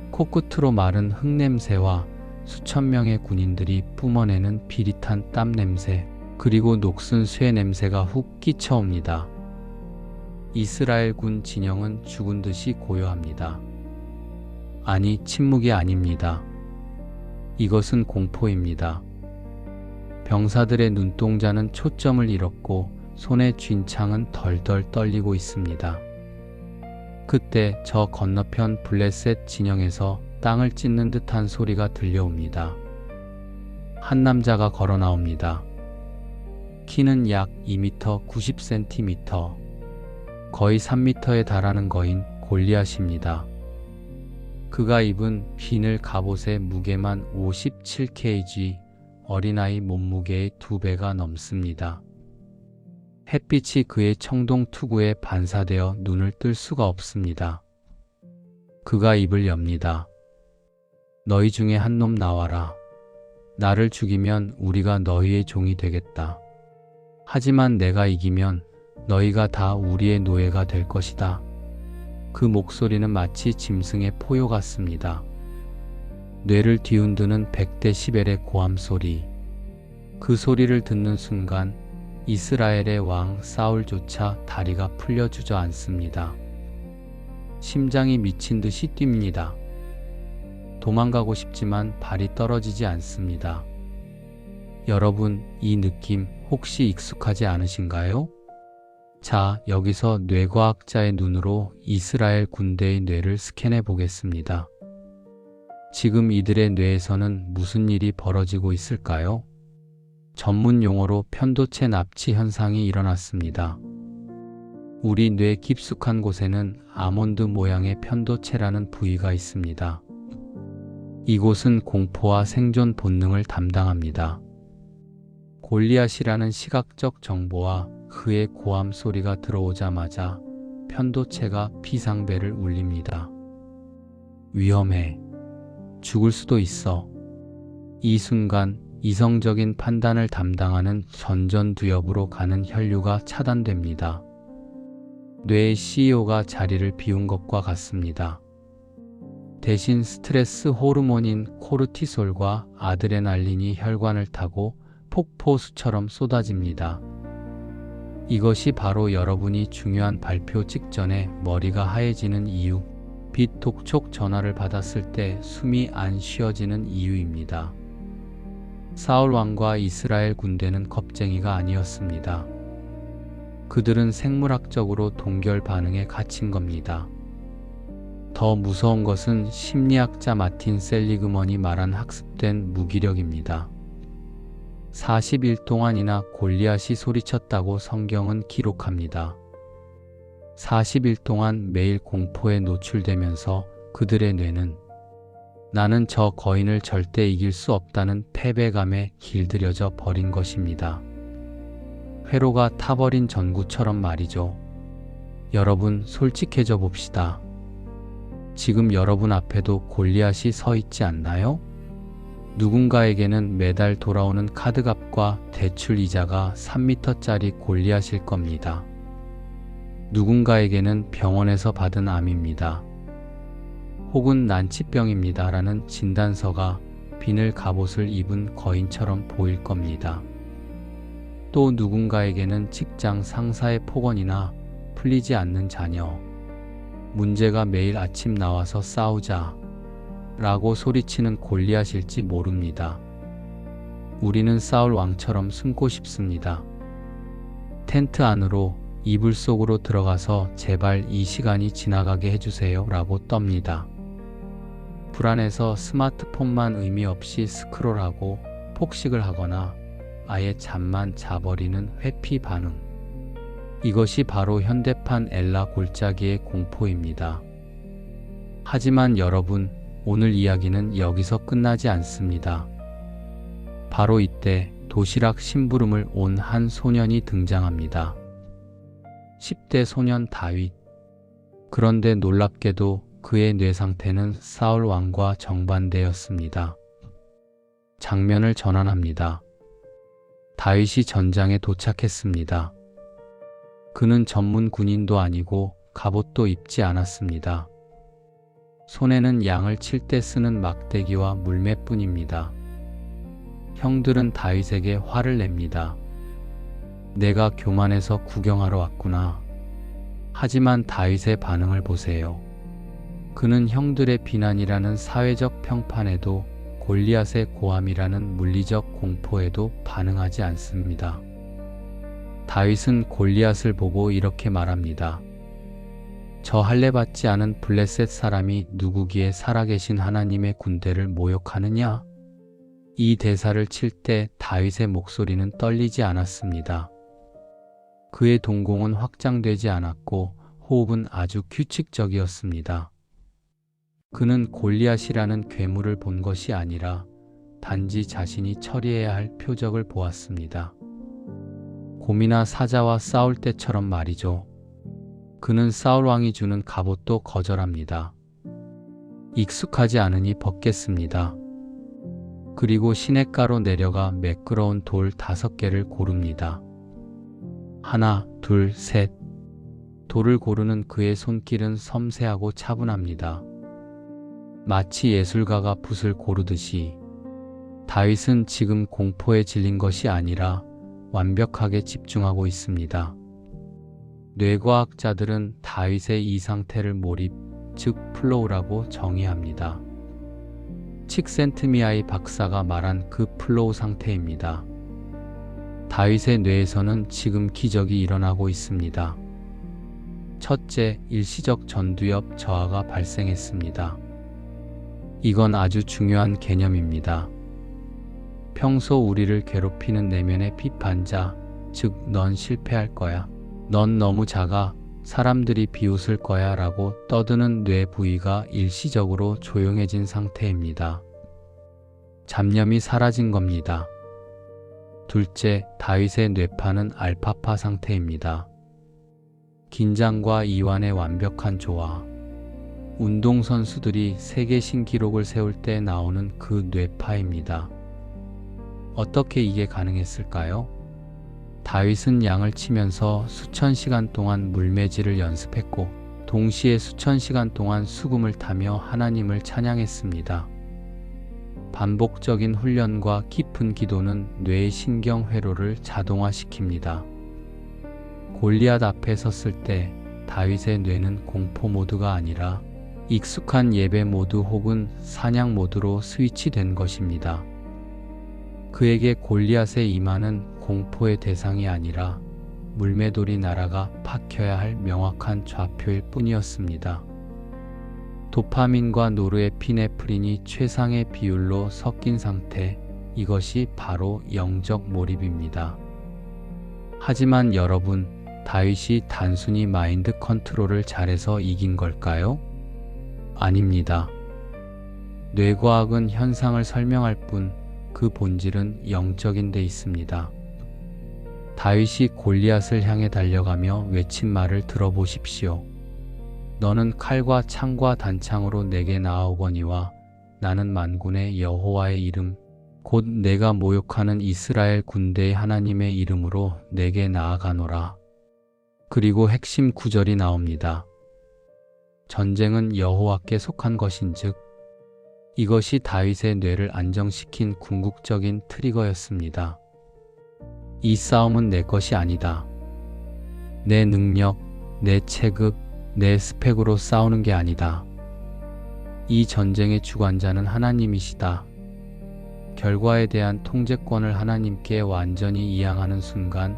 코끝으로 마른 흙냄새와 수천 명의 군인들이 뿜어내는 비릿한 땀 냄새, 그리고 녹슨 쇠 냄새가 훅 끼쳐옵니다. 이스라엘 군 진영은 죽은 듯이 고요합니다. 아니, 침묵이 아닙니다. 이것은 공포입니다. 병사들의 눈동자는 초점을 잃었고 손에 쥔 창은 덜덜 떨리고 있습니다. 그때 저 건너편 블레셋 진영에서 땅을 찢는 듯한 소리가 들려옵니다. 한 남자가 걸어 나옵니다. 키는 약 2m 90cm, 거의 3m에 달하는 거인 골리앗입니다. 그가 입은 비늘 갑옷의 무게만 57kg, 어린아이 몸무게의 2배가 넘습니다. 햇빛이 그의 청동 투구에 반사되어 눈을 뜰 수가 없습니다. 그가 입을 엽니다. 너희 중에 한 놈 나와라. 나를 죽이면 우리가 너희의 종이 되겠다. 하지만 내가 이기면 너희가 다 우리의 노예가 될 것이다. 그 목소리는 마치 짐승의 포효 같습니다. 뇌를 뒤흔드는 100데시벨의 고함 소리. 그 소리를 듣는 순간 이스라엘의 왕 사울조차 다리가 풀려 주저앉습니다. 심장이 미친 듯이 뜁니다. 도망가고 싶지만 발이 떨어지지 않습니다. 여러분, 이 느낌 혹시 익숙하지 않으신가요? 자, 여기서 뇌과학자의 눈으로 이스라엘 군대의 뇌를 스캔해 보겠습니다. 지금 이들의 뇌에서는 무슨 일이 벌어지고 있을까요? 전문 용어로 편도체 납치 현상이 일어났습니다. 우리 뇌 깊숙한 곳에는 아몬드 모양의 편도체라는 부위가 있습니다. 이곳은 공포와 생존 본능을 담당합니다. 골리앗이라는 시각적 정보와 그의 고함 소리가 들어오자마자 편도체가 비상벨을 울립니다. 위험해. 죽을 수도 있어. 이 순간 이성적인 판단을 담당하는 전전두엽으로 가는 혈류가 차단됩니다. 뇌의 CEO가 자리를 비운 것과 같습니다. 대신 스트레스 호르몬인 코르티솔과 아드레날린이 혈관을 타고 폭포수처럼 쏟아집니다. 이것이 바로 여러분이 중요한 발표 직전에 머리가 하얘지는 이유, 빛 독촉 전화를 받았을 때 숨이 안 쉬어지는 이유입니다. 사울 왕과 이스라엘 군대는 겁쟁이가 아니었습니다. 그들은 생물학적으로 동결 반응에 갇힌 겁니다. 더 무서운 것은 심리학자 마틴 셀리그먼이 말한 학습된 무기력입니다. 40일 동안이나 골리앗이 소리쳤다고 성경은 기록합니다. 40일 동안 매일 공포에 노출되면서 그들의 뇌는 나는 저 거인을 절대 이길 수 없다는 패배감에 길들여져 버린 것입니다. 회로가 타버린 전구처럼 말이죠. 여러분, 솔직해져 봅시다. 지금 여러분 앞에도 골리앗이 서 있지 않나요? 누군가에게는 매달 돌아오는 카드값과 대출 이자가 3m짜리 골리앗일 겁니다. 누군가에게는 병원에서 받은 암입니다. 혹은 난치병입니다 라는 진단서가 비늘 갑옷을 입은 거인처럼 보일 겁니다. 또 누군가에게는 직장 상사의 폭언이나 풀리지 않는 자녀, 문제가 매일 아침 나와서 싸우자 라고 소리치는 골리앗일지 모릅니다. 우리는 사울 왕처럼 숨고 싶습니다. 텐트 안으로 이불 속으로 들어가서 제발 이 시간이 지나가게 해주세요 라고 떱니다. 불안해서 스마트폰만 의미 없이 스크롤하고 폭식을 하거나 아예 잠만 자버리는 회피 반응. 이것이 바로 현대판 엘라 골짜기의 공포입니다. 하지만 여러분, 오늘 이야기는 여기서 끝나지 않습니다. 바로 이때 도시락 심부름을 온 한 소년이 등장합니다. 10대 소년 다윗. 그런데 놀랍게도 그의 뇌 상태는 사울 왕과 정반대였습니다. 장면을 전환합니다. 다윗이 전장에 도착했습니다. 그는 전문 군인도 아니고 갑옷도 입지 않았습니다. 손에는 양을 칠 때 쓰는 막대기와 물매뿐입니다. 형들은 다윗에게 화를 냅니다. 내가 교만해서 구경하러 왔구나. 하지만 다윗의 반응을 보세요. 그는 형들의 비난이라는 사회적 평판에도 골리앗의 고함이라는 물리적 공포에도 반응하지 않습니다. 다윗은 골리앗을 보고 이렇게 말합니다. 저 할례받지 않은 블레셋 사람이 누구기에 살아계신 하나님의 군대를 모욕하느냐? 이 대사를 칠 때 다윗의 목소리는 떨리지 않았습니다. 그의 동공은 확장되지 않았고 호흡은 아주 규칙적이었습니다. 그는 골리앗이라는 괴물을 본 것이 아니라 단지 자신이 처리해야 할 표적을 보았습니다. 곰이나 사자와 싸울 때처럼 말이죠. 그는 사울 왕이 주는 갑옷도 거절합니다. 익숙하지 않으니 벗겠습니다. 그리고 시냇가로 내려가 매끄러운 돌 5개를 고릅니다. 하나, 둘, 셋. 돌을 고르는 그의 손길은 섬세하고 차분합니다. 마치 예술가가 붓을 고르듯이 다윗은 지금 공포에 질린 것이 아니라 완벽하게 집중하고 있습니다. 뇌과학자들은 다윗의 이 상태를 몰입, 즉 플로우라고 정의합니다. 칙센트미아이 박사가 말한 그 플로우 상태입니다. 다윗의 뇌에서는 지금 기적이 일어나고 있습니다. 첫째, 일시적 전두엽 저하가 발생했습니다. 이건 아주 중요한 개념입니다. 평소 우리를 괴롭히는 내면의 비판자, 즉 넌 실패할 거야, 넌 너무 작아, 사람들이 비웃을 거야 라고 떠드는 뇌 부위가 일시적으로 조용해진 상태입니다. 잡념이 사라진 겁니다. 둘째, 다윗의 뇌파는 알파파 상태입니다. 긴장과 이완의 완벽한 조화. 운동선수들이 세계 신기록을 세울 때 나오는 그 뇌파입니다. 어떻게 이게 가능했을까요? 다윗은 양을 치면서 수천 시간 동안 물매질을 연습했고 동시에 수천 시간 동안 수금을 타며 하나님을 찬양했습니다. 반복적인 훈련과 깊은 기도는 뇌의 신경 회로를 자동화시킵니다. 골리앗 앞에 섰을 때 다윗의 뇌는 공포 모드가 아니라 익숙한 예배 모드 혹은 사냥 모드로 스위치된 것입니다. 그에게 골리앗의 임하는 공포의 대상이 아니라 물매돌이 날아가 박혀야 할 명확한 좌표일 뿐이었습니다. 도파민과 노르에피네프린이 최상의 비율로 섞인 상태, 이것이 바로 영적 몰입입니다. 하지만 여러분, 다윗이 단순히 마인드 컨트롤을 잘해서 이긴 걸까요? 아닙니다. 뇌과학은 현상을 설명할 뿐 그 본질은 영적인 데 있습니다. 다윗이 골리앗을 향해 달려가며 외친 말을 들어보십시오. 너는 칼과 창과 단창으로 내게 나아오거니와 나는 만군의 여호와의 이름, 곧 내가 모욕하는 이스라엘 군대의 하나님의 이름으로 내게 나아가노라. 그리고 핵심 구절이 나옵니다. 전쟁은 여호와께 속한 것인즉 이것이 다윗의 뇌를 안정시킨 궁극적인 트리거였습니다. 이 싸움은 내 것이 아니다. 내 능력, 내 체급, 내 스펙으로 싸우는 게 아니다. 이 전쟁의 주관자는 하나님이시다. 결과에 대한 통제권을 하나님께 완전히 이양하는 순간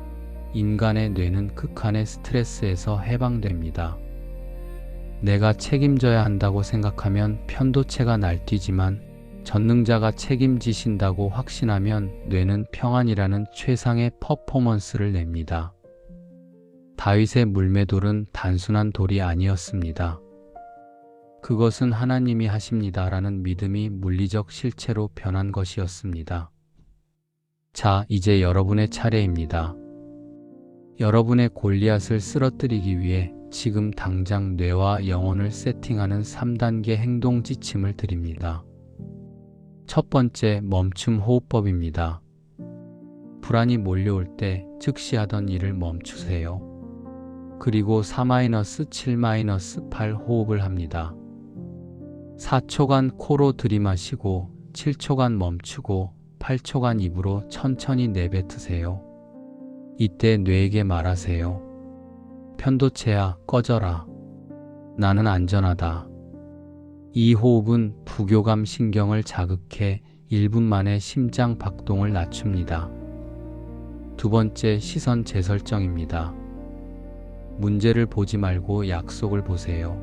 인간의 뇌는 극한의 스트레스에서 해방됩니다. 내가 책임져야 한다고 생각하면 편도체가 날뛰지만 전능자가 책임지신다고 확신하면 뇌는 평안이라는 최상의 퍼포먼스를 냅니다. 다윗의 물매돌은 단순한 돌이 아니었습니다. 그것은 하나님이 하십니다라는 믿음이 물리적 실체로 변한 것이었습니다. 자, 이제 여러분의 차례입니다. 여러분의 골리앗을 쓰러뜨리기 위해 지금 당장 뇌와 영혼을 세팅하는 3단계 행동 지침을 드립니다. 첫 번째, 멈춤 호흡법입니다. 불안이 몰려올 때 즉시 하던 일을 멈추세요. 그리고 4-7-8 호흡을 합니다. 4초간 코로 들이마시고 7초간 멈추고 8초간 입으로 천천히 내뱉으세요. 이때 뇌에게 말하세요. 편도체야, 꺼져라. 나는 안전하다. 이 호흡은 부교감 신경을 자극해 1분 만에 심장 박동을 낮춥니다. 두 번째, 시선 재설정입니다. 문제를 보지 말고 약속을 보세요.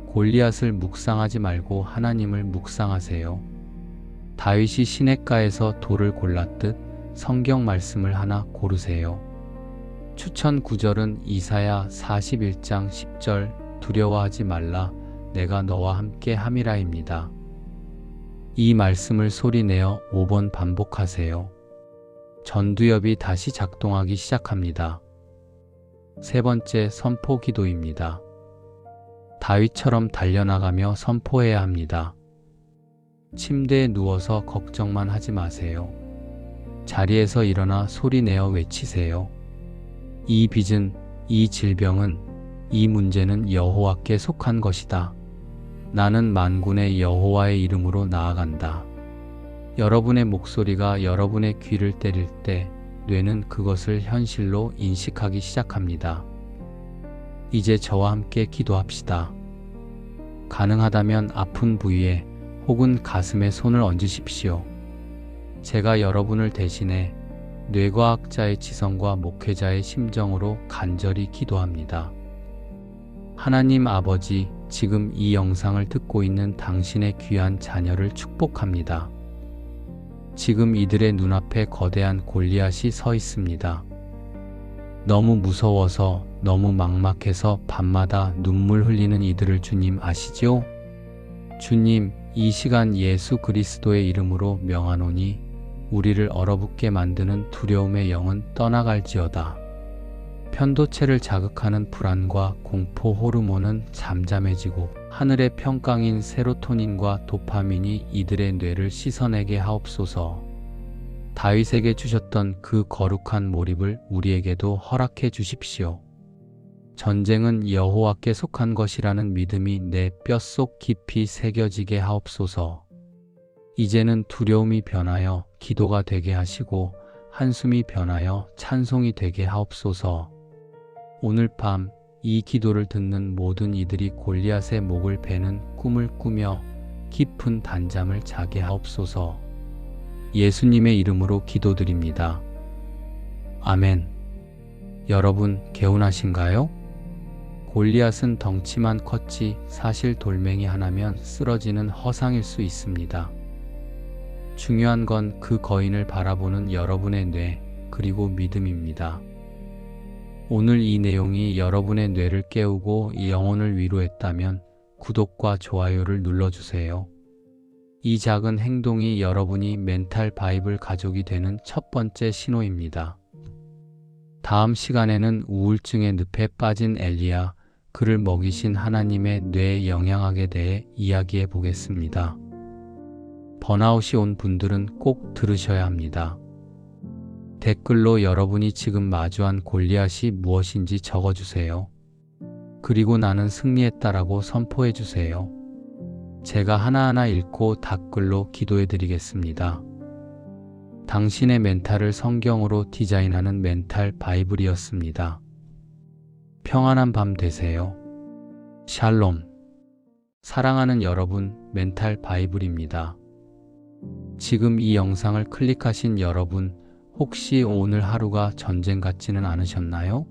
골리앗을 묵상하지 말고 하나님을 묵상하세요. 다윗이 시냇가에서 돌을 골랐듯 성경 말씀을 하나 고르세요. 추천 구절은 이사야 41장 10절 두려워하지 말라 내가 너와 함께 함이라입니다. 이 말씀을 소리내어 5번 반복하세요. 전두엽이 다시 작동하기 시작합니다. 세 번째, 선포 기도입니다. 다윗처럼 달려나가며 선포해야 합니다. 침대에 누워서 걱정만 하지 마세요. 자리에서 일어나 소리내어 외치세요. 이 빚은, 이 질병은, 이 문제는 여호와께 속한 것이다. 나는 만군의 여호와의 이름으로 나아간다. 여러분의 목소리가 여러분의 귀를 때릴 때 뇌는 그것을 현실로 인식하기 시작합니다. 이제 저와 함께 기도합시다. 가능하다면 아픈 부위에 혹은 가슴에 손을 얹으십시오. 제가 여러분을 대신해 뇌과학자의 지성과 목회자의 심정으로 간절히 기도합니다. 하나님 아버지, 지금 이 영상을 듣고 있는 당신의 귀한 자녀를 축복합니다. 지금 이들의 눈앞에 거대한 골리앗이 서 있습니다. 너무 무서워서, 너무 막막해서 밤마다 눈물 흘리는 이들을 주님 아시죠? 주님, 이 시간 예수 그리스도의 이름으로 명하노니 우리를 얼어붙게 만드는 두려움의 영은 떠나갈지어다. 편도체를 자극하는 불안과 공포 호르몬은 잠잠해지고 하늘의 평강인 세로토닌과 도파민이 이들의 뇌를 씻어내게 하옵소서. 다윗에게 주셨던 그 거룩한 몰입을 우리에게도 허락해 주십시오. 전쟁은 여호와께 속한 것이라는 믿음이 내 뼛속 깊이 새겨지게 하옵소서. 이제는 두려움이 변하여 기도가 되게 하시고 한숨이 변하여 찬송이 되게 하옵소서. 오늘 밤 이 기도를 듣는 모든 이들이 골리앗의 목을 베는 꿈을 꾸며 깊은 단잠을 자게 하옵소서. 예수님의 이름으로 기도드립니다. 아멘. 여러분 개운하신가요? 골리앗은 덩치만 컸지 사실 돌멩이 하나면 쓰러지는 허상일 수 있습니다. 중요한 건 그 거인을 바라보는 여러분의 뇌 그리고 믿음입니다. 오늘 이 내용이 여러분의 뇌를 깨우고 영혼을 위로했다면 구독과 좋아요를 눌러주세요. 이 작은 행동이 여러분이 멘탈 바이블 가족이 되는 첫 번째 신호입니다. 다음 시간에는 우울증의 늪에 빠진 엘리야, 그를 먹이신 하나님의 뇌 영양학에 대해 이야기해 보겠습니다. 번아웃이 온 분들은 꼭 들으셔야 합니다. 댓글로 여러분이 지금 마주한 골리앗이 무엇인지 적어주세요. 그리고 나는 승리했다라고 선포해주세요. 제가 하나하나 읽고 답글로 기도해드리겠습니다. 당신의 멘탈을 성경으로 디자인하는 멘탈 바이블이었습니다. 평안한 밤 되세요. 샬롬. 사랑하는 여러분, 멘탈 바이블입니다. 지금 이 영상을 클릭하신 여러분, 혹시 오늘 하루가 전쟁 같지는 않으셨나요?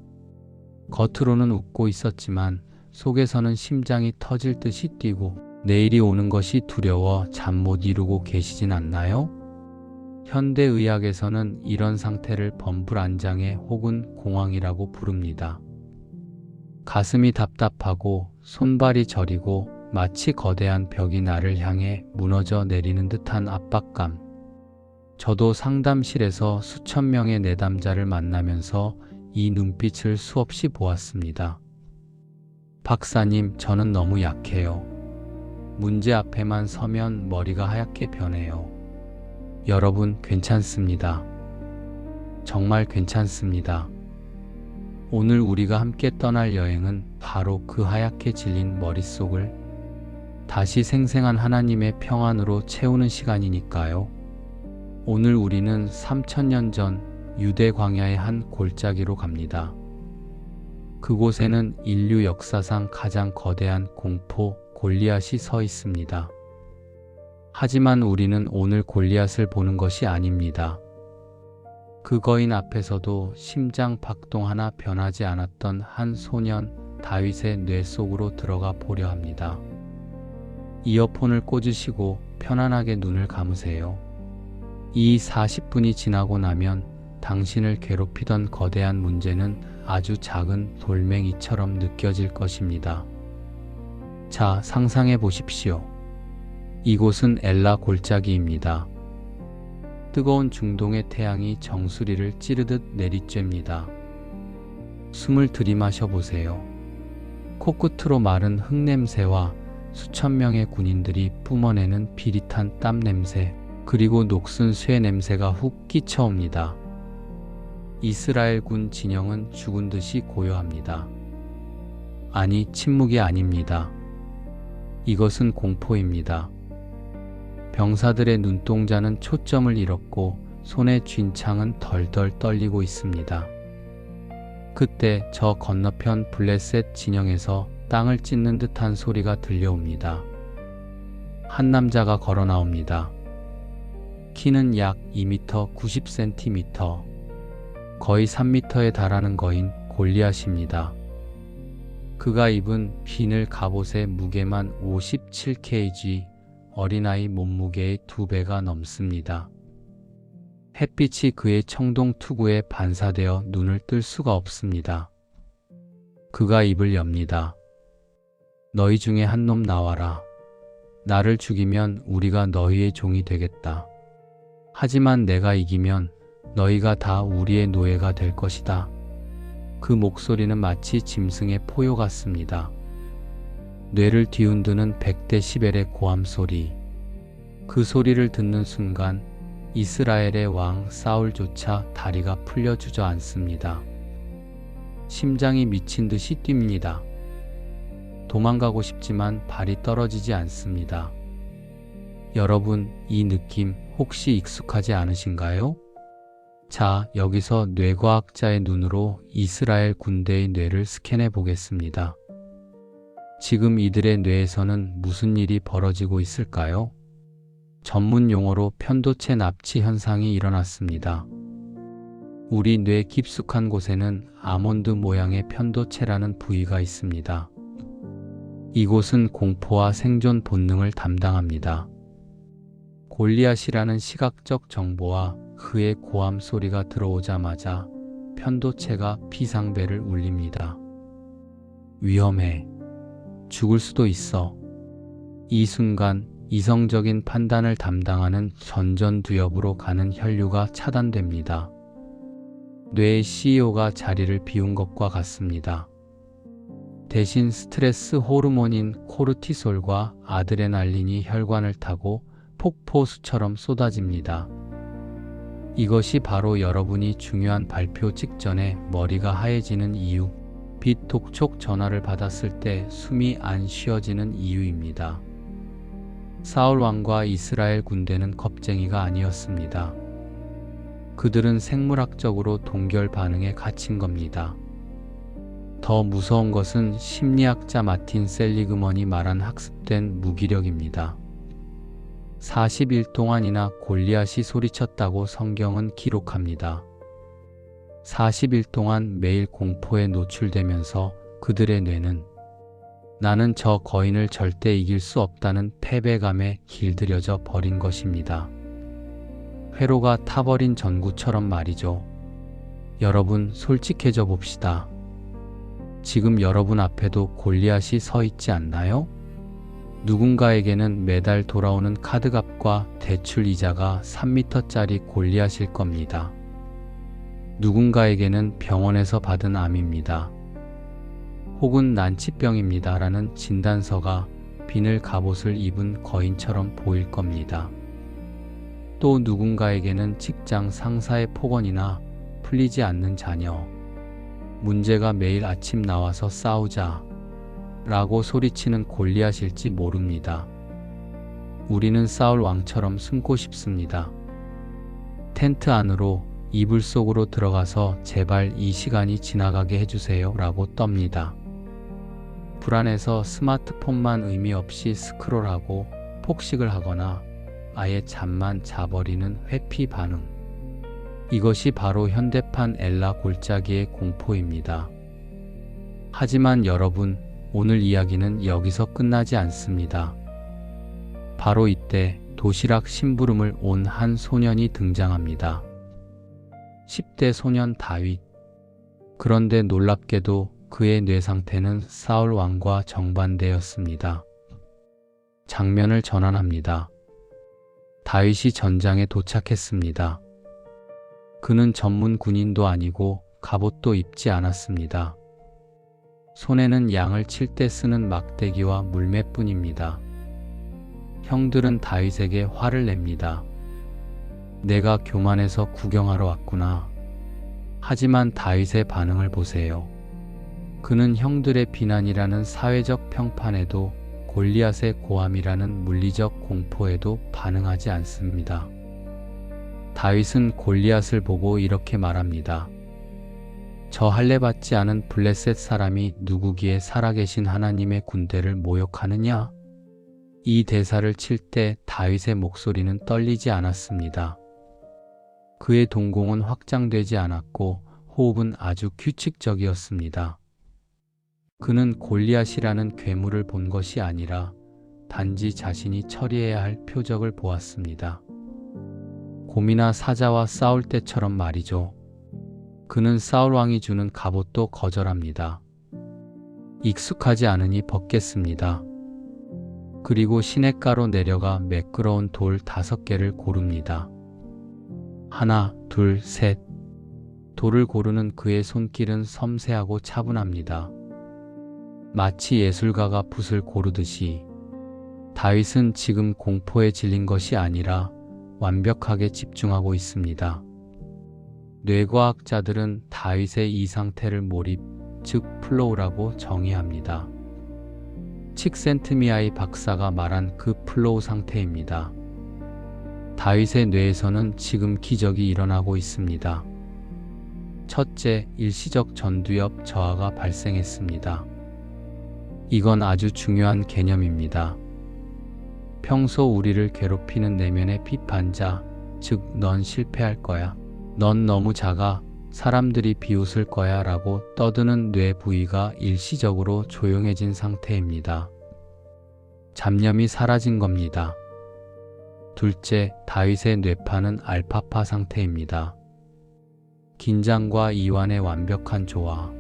겉으로는 웃고 있었지만 속에서는 심장이 터질 듯이 뛰고 내일이 오는 것이 두려워 잠 못 이루고 계시진 않나요? 현대의학에서는 이런 상태를 범불안장애 혹은 공황이라고 부릅니다. 가슴이 답답하고 손발이 저리고 마치 거대한 벽이 나를 향해 무너져 내리는 듯한 압박감. 저도 상담실에서 수천 명의 내담자를 만나면서 이 눈빛을 수없이 보았습니다. 박사님, 저는 너무 약해요. 문제 앞에만 서면 머리가 하얗게 변해요. 여러분, 괜찮습니다. 정말 괜찮습니다. 오늘 우리가 함께 떠날 여행은 바로 그 하얗게 질린 머릿속을 다시 생생한 하나님의 평안으로 채우는 시간이니까요. 오늘 우리는 3000년 전 유대 광야의 한 골짜기로 갑니다. 그곳에는 인류 역사상 가장 거대한 공포 골리앗이 서 있습니다. 하지만 우리는 오늘 골리앗을 보는 것이 아닙니다. 그 거인 앞에서도 심장 박동 하나 변하지 않았던 한 소년 다윗의 뇌 속으로 들어가 보려 합니다. 이어폰을 꽂으시고 편안하게 눈을 감으세요. 이 40분이 지나고 나면 당신을 괴롭히던 거대한 문제는 아주 작은 돌멩이처럼 느껴질 것입니다. 자, 상상해 보십시오. 이곳은 엘라 골짜기입니다. 뜨거운 중동의 태양이 정수리를 찌르듯 내리쬐입니다. 숨을 들이마셔 보세요. 코끝으로 마른 흙냄새와 수천 명의 군인들이 뿜어내는 비릿한 땀 냄새, 그리고 녹슨 쇠 냄새가 훅 끼쳐옵니다. 이스라엘 군 진영은 죽은 듯이 고요합니다. 아니, 침묵이 아닙니다. 이것은 공포입니다. 병사들의 눈동자는 초점을 잃었고 손에 쥔 창은 덜덜 떨리고 있습니다. 그때 저 건너편 블레셋 진영에서 땅을 찢는 듯한 소리가 들려옵니다. 한 남자가 걸어 나옵니다. 키는 약 2m 90cm, 거의 3m에 달하는 거인 골리앗입니다. 그가 입은 비늘 갑옷의 무게만 57kg, 어린아이 몸무게의 2배가 넘습니다. 햇빛이 그의 청동 투구에 반사되어 눈을 뜰 수가 없습니다. 그가 입을 엽니다. 너희 중에 한 놈 나와라. 나를 죽이면 우리가 너희의 종이 되겠다. 하지만 내가 이기면 너희가 다 우리의 노예가 될 것이다. 그 목소리는 마치 짐승의 포효 같습니다. 뇌를 뒤흔드는 100데시벨의 고함 소리. 그 소리를 듣는 순간 이스라엘의 왕 사울조차 다리가 풀려 주저앉습니다. 심장이 미친 듯이 뜁니다. 도망가고 싶지만 발이 떨어지지 않습니다. 여러분, 이 느낌 혹시 익숙하지 않으신가요? 자, 여기서 뇌과학자의 눈으로 이스라엘 군대의 뇌를 스캔해 보겠습니다. 지금 이들의 뇌에서는 무슨 일이 벌어지고 있을까요? 전문 용어로 편도체 납치 현상이 일어났습니다. 우리 뇌 깊숙한 곳에는 아몬드 모양의 편도체라는 부위가 있습니다. 이곳은 공포와 생존 본능을 담당합니다. 골리앗이라는 시각적 정보와 그의 고함 소리가 들어오자마자 편도체가 피상배를 울립니다. 위험해. 죽을 수도 있어. 이 순간 이성적인 판단을 담당하는 전전두엽으로 가는 혈류가 차단됩니다. 뇌의 CEO가 자리를 비운 것과 같습니다. 대신 스트레스 호르몬인 코르티솔과 아드레날린이 혈관을 타고 폭포수처럼 쏟아집니다. 이것이 바로 여러분이 중요한 발표 직전에 머리가 하얘지는 이유, 빛 독촉 전화를 받았을 때 숨이 안 쉬어지는 이유입니다. 사울 왕과 이스라엘 군대는 겁쟁이가 아니었습니다. 그들은 생물학적으로 동결 반응에 갇힌 겁니다. 더 무서운 것은 심리학자 마틴 셀리그먼이 말한 학습된 무기력입니다. 40일 동안이나 골리앗이 소리쳤다고 성경은 기록합니다. 40일 동안 매일 공포에 노출되면서 그들의 뇌는 나는 저 거인을 절대 이길 수 없다는 패배감에 길들여져 버린 것입니다. 회로가 타버린 전구처럼 말이죠. 여러분, 솔직해져 봅시다. 지금 여러분 앞에도 골리앗이 서 있지 않나요? 누군가에게는 매달 돌아오는 카드값과 대출 이자가 3m짜리 골리앗일 겁니다. 누군가에게는 병원에서 받은 암입니다. 혹은 난치병입니다 라는 진단서가 비늘 갑옷을 입은 거인처럼 보일 겁니다. 또 누군가에게는 직장 상사의 폭언이나 풀리지 않는 자녀, 문제가 매일 아침 나와서 싸우자 라고 소리치는 골리앗일지 모릅니다. 우리는 사울 왕처럼 숨고 싶습니다. 텐트 안으로, 이불 속으로 들어가서 제발 이 시간이 지나가게 해주세요 라고 떱니다. 불안해서 스마트폰만 의미 없이 스크롤하고 폭식을 하거나 아예 잠만 자버리는 회피 반응. 이것이 바로 현대판 엘라 골짜기의 공포입니다. 하지만 여러분, 오늘 이야기는 여기서 끝나지 않습니다. 바로 이때 도시락 심부름을 온 한 소년이 등장합니다. 10대 소년 다윗. 그런데 놀랍게도 그의 뇌 상태는 사울 왕과 정반대였습니다. 장면을 전환합니다. 다윗이 전장에 도착했습니다. 그는 전문 군인도 아니고 갑옷도 입지 않았습니다. 손에는 양을 칠 때 쓰는 막대기와 물매뿐입니다. 형들은 다윗에게 화를 냅니다. 내가 교만해서 구경하러 왔구나. 하지만 다윗의 반응을 보세요. 그는 형들의 비난이라는 사회적 평판에도 골리앗의 고함이라는 물리적 공포에도 반응하지 않습니다. 다윗은 골리앗을 보고 이렇게 말합니다. 저 할례받지 않은 블레셋 사람이 누구기에 살아계신 하나님의 군대를 모욕하느냐? 이 대사를 칠 때 다윗의 목소리는 떨리지 않았습니다. 그의 동공은 확장되지 않았고 호흡은 아주 규칙적이었습니다. 그는 골리앗이라는 괴물을 본 것이 아니라 단지 자신이 처리해야 할 표적을 보았습니다. 곰이나 사자와 싸울 때처럼 말이죠. 그는 사울 왕이 주는 갑옷도 거절합니다. 익숙하지 않으니 벗겠습니다. 그리고 시냇가로 내려가 매끄러운 돌 5개를 고릅니다. 하나, 둘, 셋. 돌을 고르는 그의 손길은 섬세하고 차분합니다. 마치 예술가가 붓을 고르듯이 다윗은 지금 공포에 질린 것이 아니라 완벽하게 집중하고 있습니다. 뇌과학자들은 다윗의 이 상태를 몰입, 즉 플로우라고 정의합니다. 칙센트미아이 박사가 말한 그 플로우 상태입니다. 다윗의 뇌에서는 지금 기적이 일어나고 있습니다. 첫째, 일시적 전두엽 저하가 발생했습니다. 이건 아주 중요한 개념입니다. 평소 우리를 괴롭히는 내면의 비판자, 즉 넌 실패할 거야, 넌 너무 작아, 사람들이 비웃을 거야 라고 떠드는 뇌 부위가 일시적으로 조용해진 상태입니다. 잡념이 사라진 겁니다. 둘째, 다윗의 뇌파는 알파파 상태입니다. 긴장과 이완의 완벽한 조화.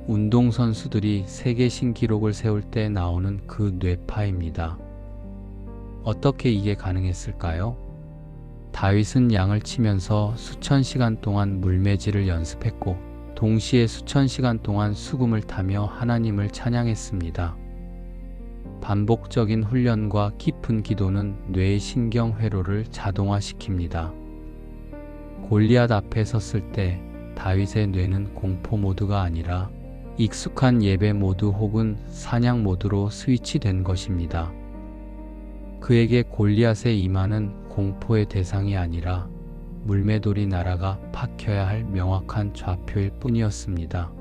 운동선수들이 세계 신기록을 세울 때 나오는 그 뇌파입니다. 어떻게 이게 가능했을까요? 다윗은 양을 치면서 수천 시간 동안 물매질을 연습했고 동시에 수천 시간 동안 수금을 타며 하나님을 찬양했습니다. 반복적인 훈련과 깊은 기도는 뇌의 신경 회로를 자동화시킵니다. 골리앗 앞에 섰을 때 다윗의 뇌는 공포 모드가 아니라 익숙한 예배 모드 혹은 사냥 모드로 스위치된 것입니다. 그에게 골리앗의 이마는 공포의 대상이 아니라 물매돌이 날아가 박혀야 할 명확한 좌표일 뿐이었습니다.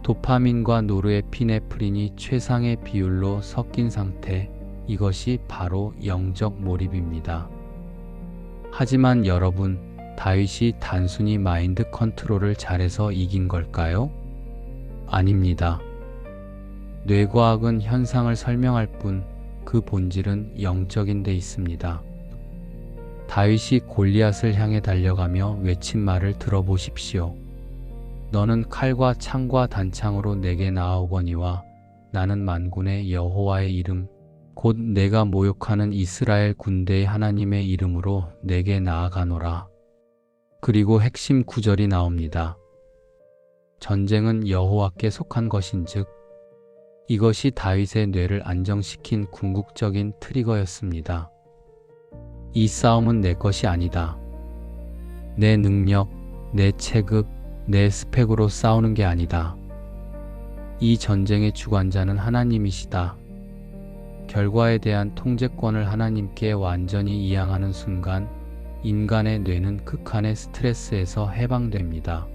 도파민과 노르에피네프린이 최상의 비율로 섞인 상태, 이것이 바로 영적 몰입입니다. 하지만 여러분, 다윗이 단순히 마인드 컨트롤을 잘해서 이긴 걸까요? 아닙니다. 뇌과학은 현상을 설명할 뿐 그 본질은 영적인 데 있습니다. 다윗이 골리앗을 향해 달려가며 외친 말을 들어보십시오. 너는 칼과 창과 단창으로 내게 나아오거니와 나는 만군의 여호와의 이름 곧 내가 모욕하는 이스라엘 군대의 하나님의 이름으로 내게 나아가노라. 그리고 핵심 구절이 나옵니다. 전쟁은 여호와께 속한 것인즉 이것이 다윗의 뇌를 안정시킨 궁극적인 트리거였습니다. 이 싸움은 내 것이 아니다. 내 능력, 내 체급, 내 스펙으로 싸우는 게 아니다. 이 전쟁의 주관자는 하나님이시다. 결과에 대한 통제권을 하나님께 완전히 이양하는 순간 인간의 뇌는 극한의 스트레스에서 해방됩니다.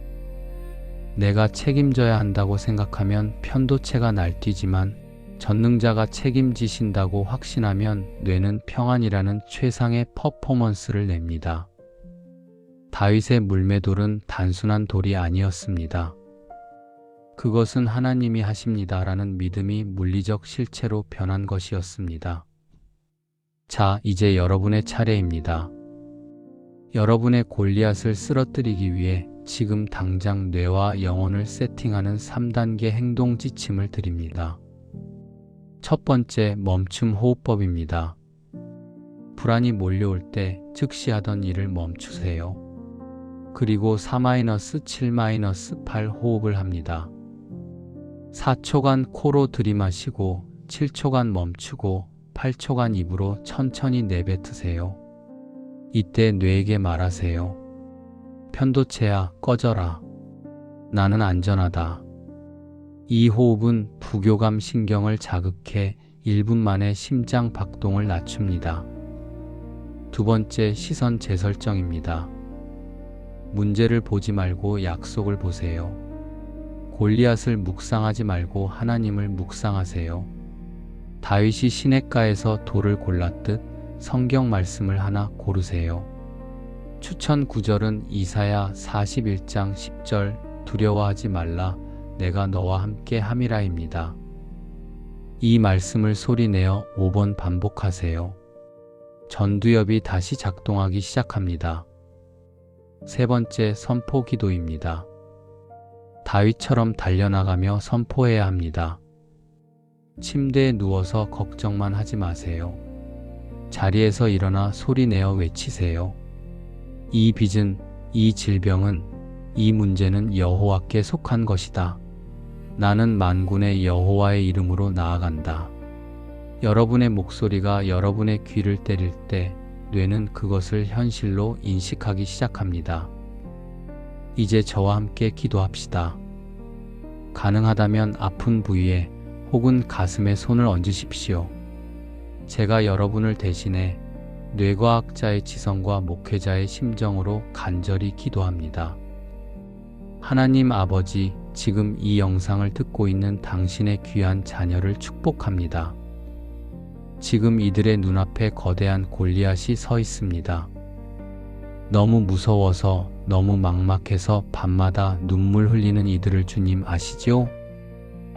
내가 책임져야 한다고 생각하면 편도체가 날뛰지만 전능자가 책임지신다고 확신하면 뇌는 평안이라는 최상의 퍼포먼스를 냅니다. 다윗의 물매돌은 단순한 돌이 아니었습니다. 그것은 하나님이 하십니다라는 믿음이 물리적 실체로 변한 것이었습니다. 자, 이제 여러분의 차례입니다. 여러분의 골리앗을 쓰러뜨리기 위해 지금 당장 뇌와 영혼을 세팅하는 3단계 행동 지침을 드립니다. 첫 번째, 멈춤 호흡법입니다. 불안이 몰려올 때 즉시 하던 일을 멈추세요. 그리고 4-7-8 호흡을 합니다. 4초간 코로 들이마시고 7초간 멈추고 8초간 입으로 천천히 내뱉으세요. 이때 뇌에게 말하세요. 편도체야, 꺼져라. 나는 안전하다. 이 호흡은 부교감 신경을 자극해 1분 만에 심장 박동을 낮춥니다. 두 번째, 시선 재설정입니다. 문제를 보지 말고 약속을 보세요. 골리앗을 묵상하지 말고 하나님을 묵상하세요. 다윗이 시냇가에서 돌을 골랐듯 성경 말씀을 하나 고르세요. 추천 구절은 이사야 41장 10절 두려워하지 말라 내가 너와 함께 함이라입니다. 이 말씀을 소리내어 5번 반복하세요. 전두엽이 다시 작동하기 시작합니다. 세 번째, 선포 기도입니다. 다윗처럼 달려나가며 선포해야 합니다. 침대에 누워서 걱정만 하지 마세요. 자리에서 일어나 소리내어 외치세요. 이 빚은, 이 질병은, 이 문제는 여호와께 속한 것이다. 나는 만군의 여호와의 이름으로 나아간다. 여러분의 목소리가 여러분의 귀를 때릴 때 뇌는 그것을 현실로 인식하기 시작합니다. 이제 저와 함께 기도합시다. 가능하다면 아픈 부위에 혹은 가슴에 손을 얹으십시오. 제가 여러분을 대신해 뇌과학자의 지성과 목회자의 심정으로 간절히 기도합니다. 하나님 아버지, 지금 이 영상을 듣고 있는 당신의 귀한 자녀를 축복합니다. 지금 이들의 눈앞에 거대한 골리앗이 서 있습니다. 너무 무서워서, 너무 막막해서 밤마다 눈물 흘리는 이들을 주님 아시죠?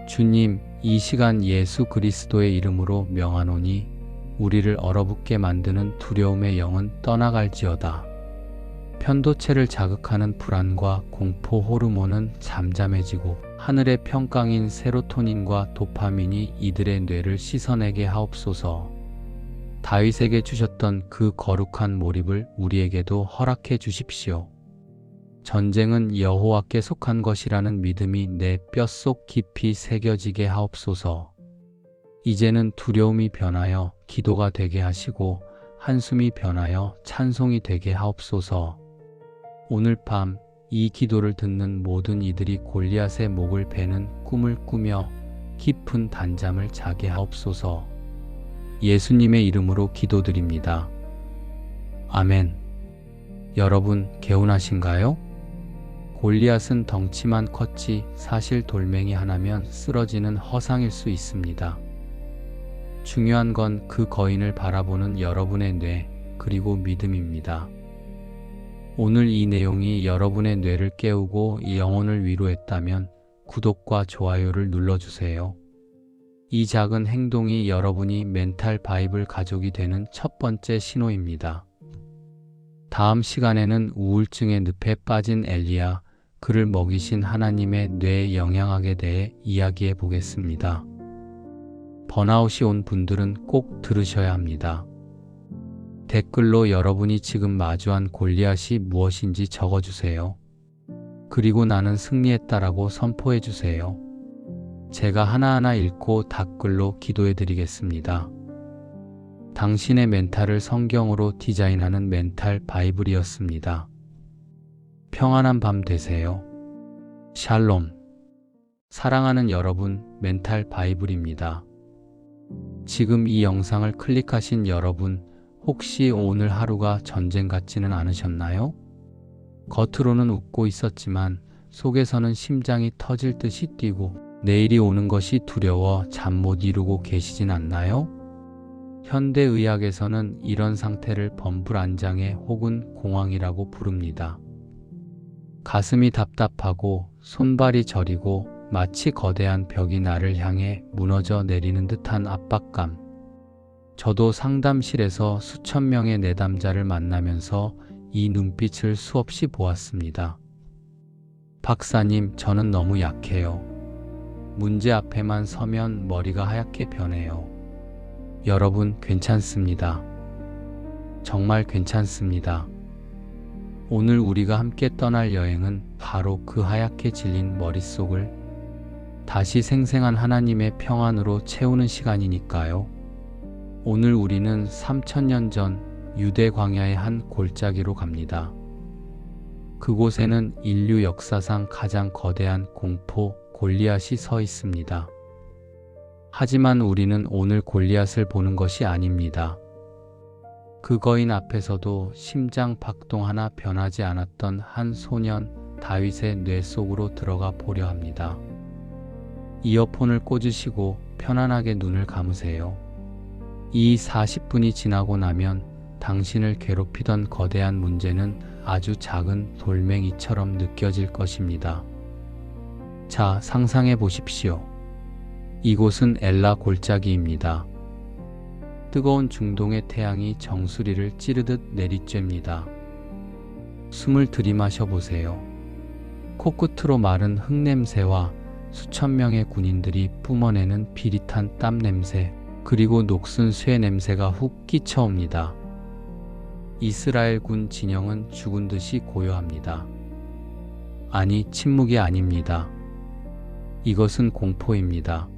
주님, 이 시간 예수 그리스도의 이름으로 명하노니 우리를 얼어붙게 만드는 두려움의 영은 떠나갈지어다. 편도체를 자극하는 불안과 공포 호르몬은 잠잠해지고 하늘의 평강인 세로토닌과 도파민이 이들의 뇌를 씻어내게 하옵소서. 다윗에게 주셨던 그 거룩한 몰입을 우리에게도 허락해 주십시오. 전쟁은 여호와께 속한 것이라는 믿음이 내 뼛속 깊이 새겨지게 하옵소서. 이제는 두려움이 변하여 기도가 되게 하시고 한숨이 변하여 찬송이 되게 하옵소서. 오늘 밤 이 기도를 듣는 모든 이들이 골리앗의 목을 베는 꿈을 꾸며 깊은 단잠을 자게 하옵소서. 예수님의 이름으로 기도드립니다. 아멘. 여러분 개운하신가요? 골리앗은 덩치만 컸지 사실 돌멩이 하나면 쓰러지는 허상일 수 있습니다. 중요한 건 그 거인을 바라보는 여러분의 뇌 그리고 믿음입니다. 오늘 이 내용이 여러분의 뇌를 깨우고 영혼을 위로했다면 구독과 좋아요를 눌러주세요. 이 작은 행동이 여러분이 멘탈 바이블 가족이 되는 첫 번째 신호입니다. 다음 시간에는 우울증의 늪에 빠진 엘리야, 그를 먹이신 하나님의 뇌 영양학에 대해 이야기해 보겠습니다. 번아웃이 온 분들은 꼭 들으셔야 합니다. 댓글로 여러분이 지금 마주한 골리앗이 무엇인지 적어주세요. 그리고 나는 승리했다라고 선포해주세요. 제가 하나하나 읽고 답글로 기도해드리겠습니다. 당신의 멘탈을 성경으로 디자인하는 멘탈 바이블이었습니다. 평안한 밤 되세요. 샬롬. 사랑하는 여러분, 멘탈 바이블입니다. 지금 이 영상을 클릭하신 여러분, 혹시 오늘 하루가 전쟁 같지는 않으셨나요? 겉으로는 웃고 있었지만 속에서는 심장이 터질 듯이 뛰고 내일이 오는 것이 두려워 잠 못 이루고 계시진 않나요? 현대의학에서는 이런 상태를 범불안장애 혹은 공황이라고 부릅니다. 가슴이 답답하고 손발이 저리고 마치 거대한 벽이 나를 향해 무너져 내리는 듯한 압박감. 저도 상담실에서 수천 명의 내담자를 만나면서 이 눈빛을 수없이 보았습니다. 박사님, 저는 너무 약해요. 문제 앞에만 서면 머리가 하얗게 변해요. 여러분, 괜찮습니다. 정말 괜찮습니다. 오늘 우리가 함께 떠날 여행은 바로 그 하얗게 질린 머릿속을 다시 생생한 하나님의 평안으로 채우는 시간이니까요. 오늘 우리는 3000년 전 유대 광야의 한 골짜기로 갑니다. 그곳에는 인류 역사상 가장 거대한 공포 골리앗이 서 있습니다. 하지만 우리는 오늘 골리앗을 보는 것이 아닙니다. 그 거인 앞에서도 심장 박동 하나 변하지 않았던 한 소년 다윗의 뇌 속으로 들어가 보려 합니다. 이어폰을 꽂으시고 편안하게 눈을 감으세요. 이 40분이 지나고 나면 당신을 괴롭히던 거대한 문제는 아주 작은 돌멩이처럼 느껴질 것입니다. 자, 상상해 보십시오. 이곳은 엘라 골짜기입니다. 뜨거운 중동의 태양이 정수리를 찌르듯 내리쬐입니다. 숨을 들이마셔 보세요. 코끝으로 마른 흙냄새와 수천 명의 군인들이 뿜어내는 비릿한 땀 냄새, 그리고 녹슨 쇠 냄새가 훅 끼쳐옵니다. 이스라엘 군 진영은 죽은 듯이 고요합니다. 아니, 침묵이 아닙니다. 이것은 공포입니다.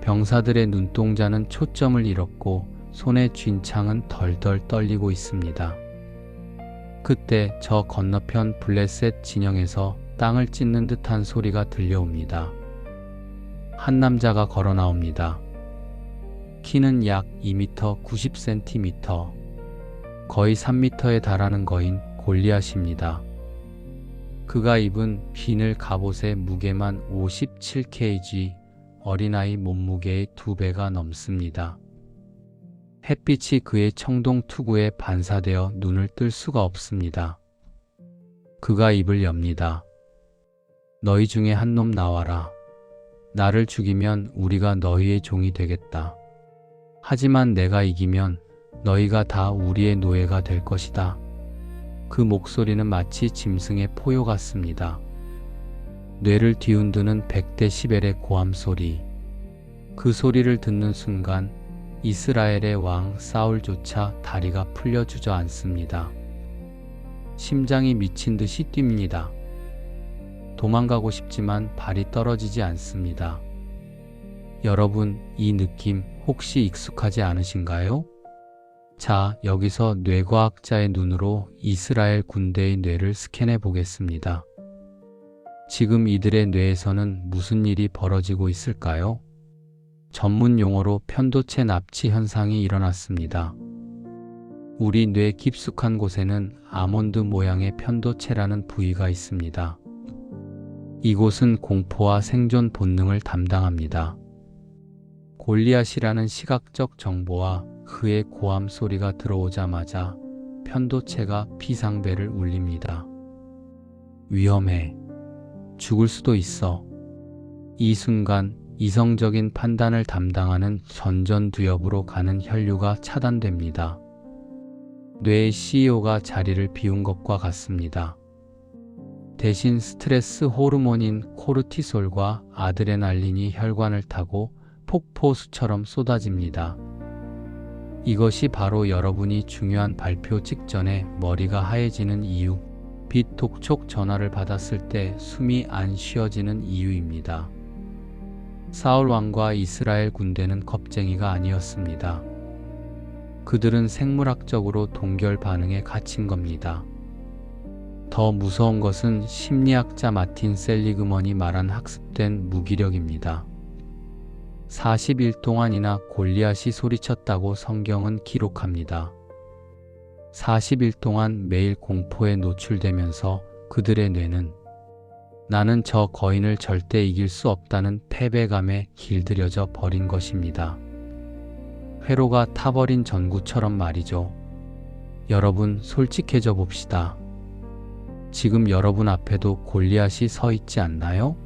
병사들의 눈동자는 초점을 잃었고 손에 쥔 창은 덜덜 떨리고 있습니다. 그때 저 건너편 블레셋 진영에서 땅을 찢는 듯한 소리가 들려옵니다. 한 남자가 걸어 나옵니다. 키는 약 2m 90cm, 거의 3m에 달하는 거인 골리앗입니다. 그가 입은 비늘 갑옷의 무게만 57kg, 어린아이 몸무게의 2배가 넘습니다. 햇빛이 그의 청동 투구에 반사되어 눈을 뜰 수가 없습니다. 그가 입을 엽니다. 너희 중에 한 놈 나와라. 나를 죽이면 우리가 너희의 종이 되겠다. 하지만 내가 이기면 너희가 다 우리의 노예가 될 것이다. 그 목소리는 마치 짐승의 포효 같습니다. 뇌를 뒤흔드는 100데시벨의 고함 소리. 그 소리를 듣는 순간 이스라엘의 왕 사울조차 다리가 풀려 주저앉습니다. 심장이 미친 듯이 뜁니다. 도망가고 싶지만 발이 떨어지지 않습니다. 여러분, 이 느낌 혹시 익숙하지 않으신가요? 자, 여기서 뇌과학자의 눈으로 이스라엘 군대의 뇌를 스캔해 보겠습니다. 지금 이들의 뇌에서는 무슨 일이 벌어지고 있을까요? 전문 용어로 편도체 납치 현상이 일어났습니다. 우리 뇌 깊숙한 곳에는 아몬드 모양의 편도체라는 부위가 있습니다. 이곳은 공포와 생존 본능을 담당합니다. 골리앗이라는 시각적 정보와 그의 고함 소리가 들어오자마자 편도체가 비상벨을 울립니다. 위험해. 죽을 수도 있어. 이 순간 이성적인 판단을 담당하는 전전두엽으로 가는 혈류가 차단됩니다. 뇌의 CEO가 자리를 비운 것과 같습니다. 대신 스트레스 호르몬인 코르티솔과 아드레날린이 혈관을 타고 폭포수처럼 쏟아집니다. 이것이 바로 여러분이 중요한 발표 직전에 머리가 하얘지는 이유, 비톡촉 전화를 받았을 때 숨이 안 쉬어지는 이유입니다. 사울 왕과 이스라엘 군대는 겁쟁이가 아니었습니다. 그들은 생물학적으로 동결 반응에 갇힌 겁니다. 더 무서운 것은 심리학자 마틴 셀리그먼이 말한 학습된 무기력입니다. 40일 동안이나 골리앗이 소리쳤다고 성경은 기록합니다. 40일 동안 매일 공포에 노출되면서 그들의 뇌는 나는 저 거인을 절대 이길 수 없다는 패배감에 길들여져 버린 것입니다. 회로가 타버린 전구처럼 말이죠. 여러분, 솔직해져 봅시다. 지금 여러분 앞에도 골리앗이 서 있지 않나요?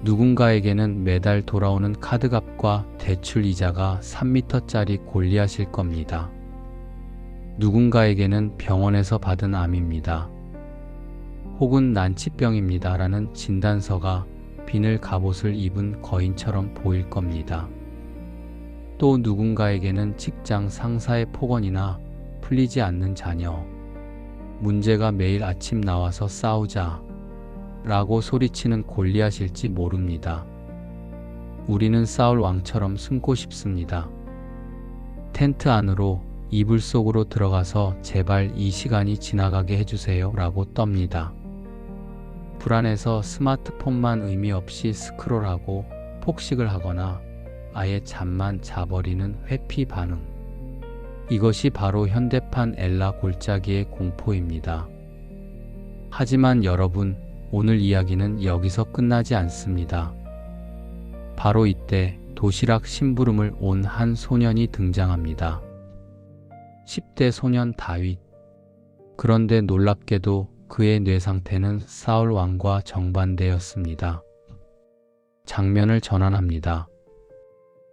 누군가에게는 매달 돌아오는 카드값과 대출 이자가 3m짜리 골리앗일 겁니다. 누군가에게는 병원에서 받은 암입니다. 혹은 난치병입니다 라는 진단서가 비늘 갑옷을 입은 거인처럼 보일 겁니다. 또 누군가에게는 직장 상사의 폭언이나 풀리지 않는 자녀, 문제가 매일 아침 나와서 싸우자 라고 소리치는 골리앗일지 모릅니다. 우리는 사울 왕처럼 숨고 싶습니다. 텐트 안으로, 이불 속으로 들어가서 제발 이 시간이 지나가게 해주세요 라고 떱니다. 불안해서 스마트폰만 의미 없이 스크롤하고 폭식을 하거나 아예 잠만 자버리는 회피 반응. 이것이 바로 현대판 엘라 골짜기의 공포입니다. 하지만 여러분, 오늘 이야기는 여기서 끝나지 않습니다. 바로 이때 도시락 심부름을 온 한 소년이 등장합니다. 10대 소년 다윗. 그런데 놀랍게도 그의 뇌 상태는 사울 왕과 정반대였습니다. 장면을 전환합니다.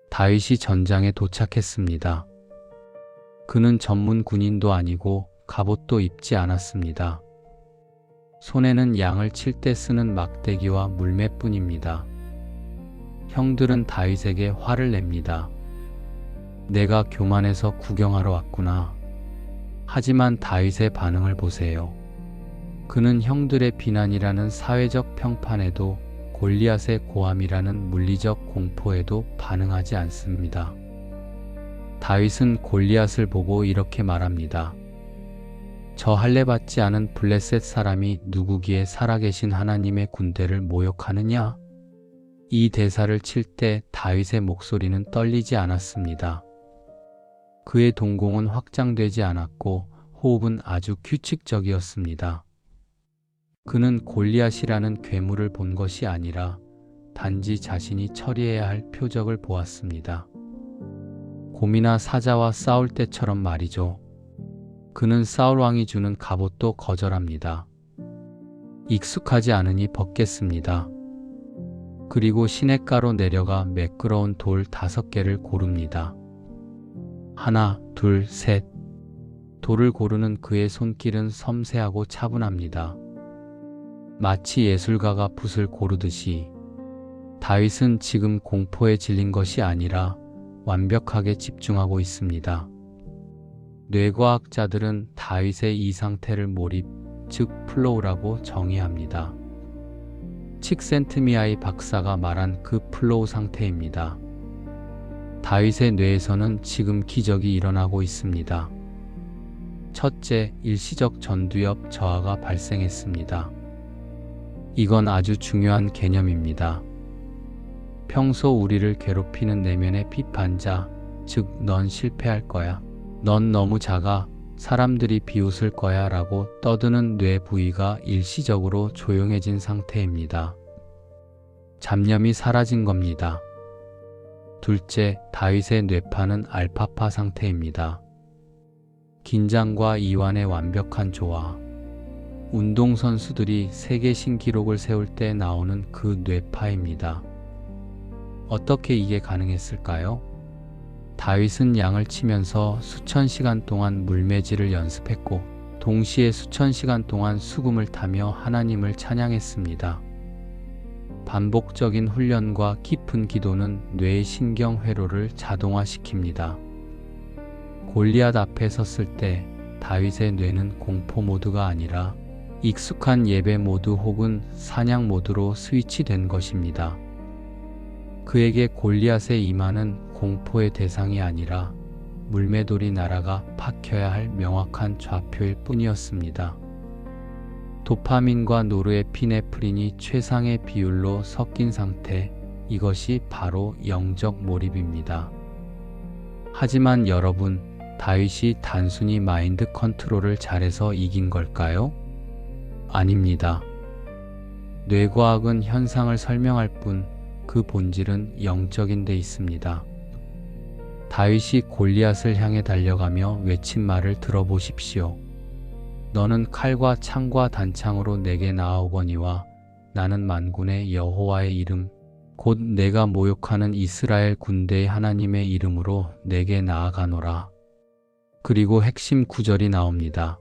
다윗이 전장에 도착했습니다. 그는 전문 군인도 아니고 갑옷도 입지 않았습니다. 손에는 양을 칠 때 쓰는 막대기와 물매뿐입니다. 형들은 다윗에게 화를 냅니다. 내가 교만해서 구경하러 왔구나. 하지만 다윗의 반응을 보세요. 그는 형들의 비난이라는 사회적 평판에도 골리앗의 고함이라는 물리적 공포에도 반응하지 않습니다. 다윗은 골리앗을 보고 이렇게 말합니다. 저 할례받지 않은 블레셋 사람이 누구기에 살아계신 하나님의 군대를 모욕하느냐? 이 대사를 칠 때 다윗의 목소리는 떨리지 않았습니다. 그의 동공은 확장되지 않았고 호흡은 아주 규칙적이었습니다. 그는 골리앗이라는 괴물을 본 것이 아니라 단지 자신이 처리해야 할 표적을 보았습니다. 곰이나 사자와 싸울 때처럼 말이죠. 그는 사울 왕이 주는 갑옷도 거절합니다. 익숙하지 않으니 벗겠습니다. 그리고 시냇가로 내려가 매끄러운 돌 5개를 고릅니다. 하나, 둘, 셋. 돌을 고르는 그의 손길은 섬세하고 차분합니다. 마치 예술가가 붓을 고르듯이. 다윗은 지금 공포에 질린 것이 아니라 완벽하게 집중하고 있습니다. 뇌과학자들은 다윗의 이 상태를 몰입, 즉 플로우라고 정의합니다. 칙센트미아이 박사가 말한 그 플로우 상태입니다. 다윗의 뇌에서는 지금 기적이 일어나고 있습니다. 첫째, 일시적 전두엽 저하가 발생했습니다. 이건 아주 중요한 개념입니다. 평소 우리를 괴롭히는 내면의 비판자, 즉 넌 실패할 거야, 넌 너무 작아, 사람들이 비웃을 거야 라고 떠드는 뇌 부위가 일시적으로 조용해진 상태입니다. 잡념이 사라진 겁니다. 둘째, 다윗의 뇌파는 알파파 상태입니다. 긴장과 이완의 완벽한 조화. 운동선수들이 세계 신기록을 세울 때 나오는 그 뇌파입니다. 어떻게 이게 가능했을까요? 다윗은 양을 치면서 수천 시간 동안 물매질을 연습했고 동시에 수천 시간 동안 수금을 타며 하나님을 찬양했습니다. 반복적인 훈련과 깊은 기도는 뇌의 신경 회로를 자동화시킵니다. 골리앗 앞에 섰을 때 다윗의 뇌는 공포 모드가 아니라 익숙한 예배 모드 혹은 사냥 모드로 스위치된 것입니다. 그에게 골리앗의 임하는 공포의 대상이 아니라 물매돌이 날아가 박혀야 할 명확한 좌표일 뿐이었습니다. 도파민과 노르에피네프린이 최상의 비율로 섞인 상태, 이것이 바로 영적 몰입입니다. 하지만 여러분, 다윗이 단순히 마인드 컨트롤을 잘해서 이긴 걸까요? 아닙니다. 뇌과학은 현상을 설명할 뿐 그 본질은 영적인 데 있습니다. 다윗이 골리앗을 향해 달려가며 외친 말을 들어보십시오. 너는 칼과 창과 단창으로 내게 나아오거니와 나는 만군의 여호와의 이름 곧 내가 모욕하는 이스라엘 군대의 하나님의 이름으로 내게 나아가노라. 그리고 핵심 구절이 나옵니다.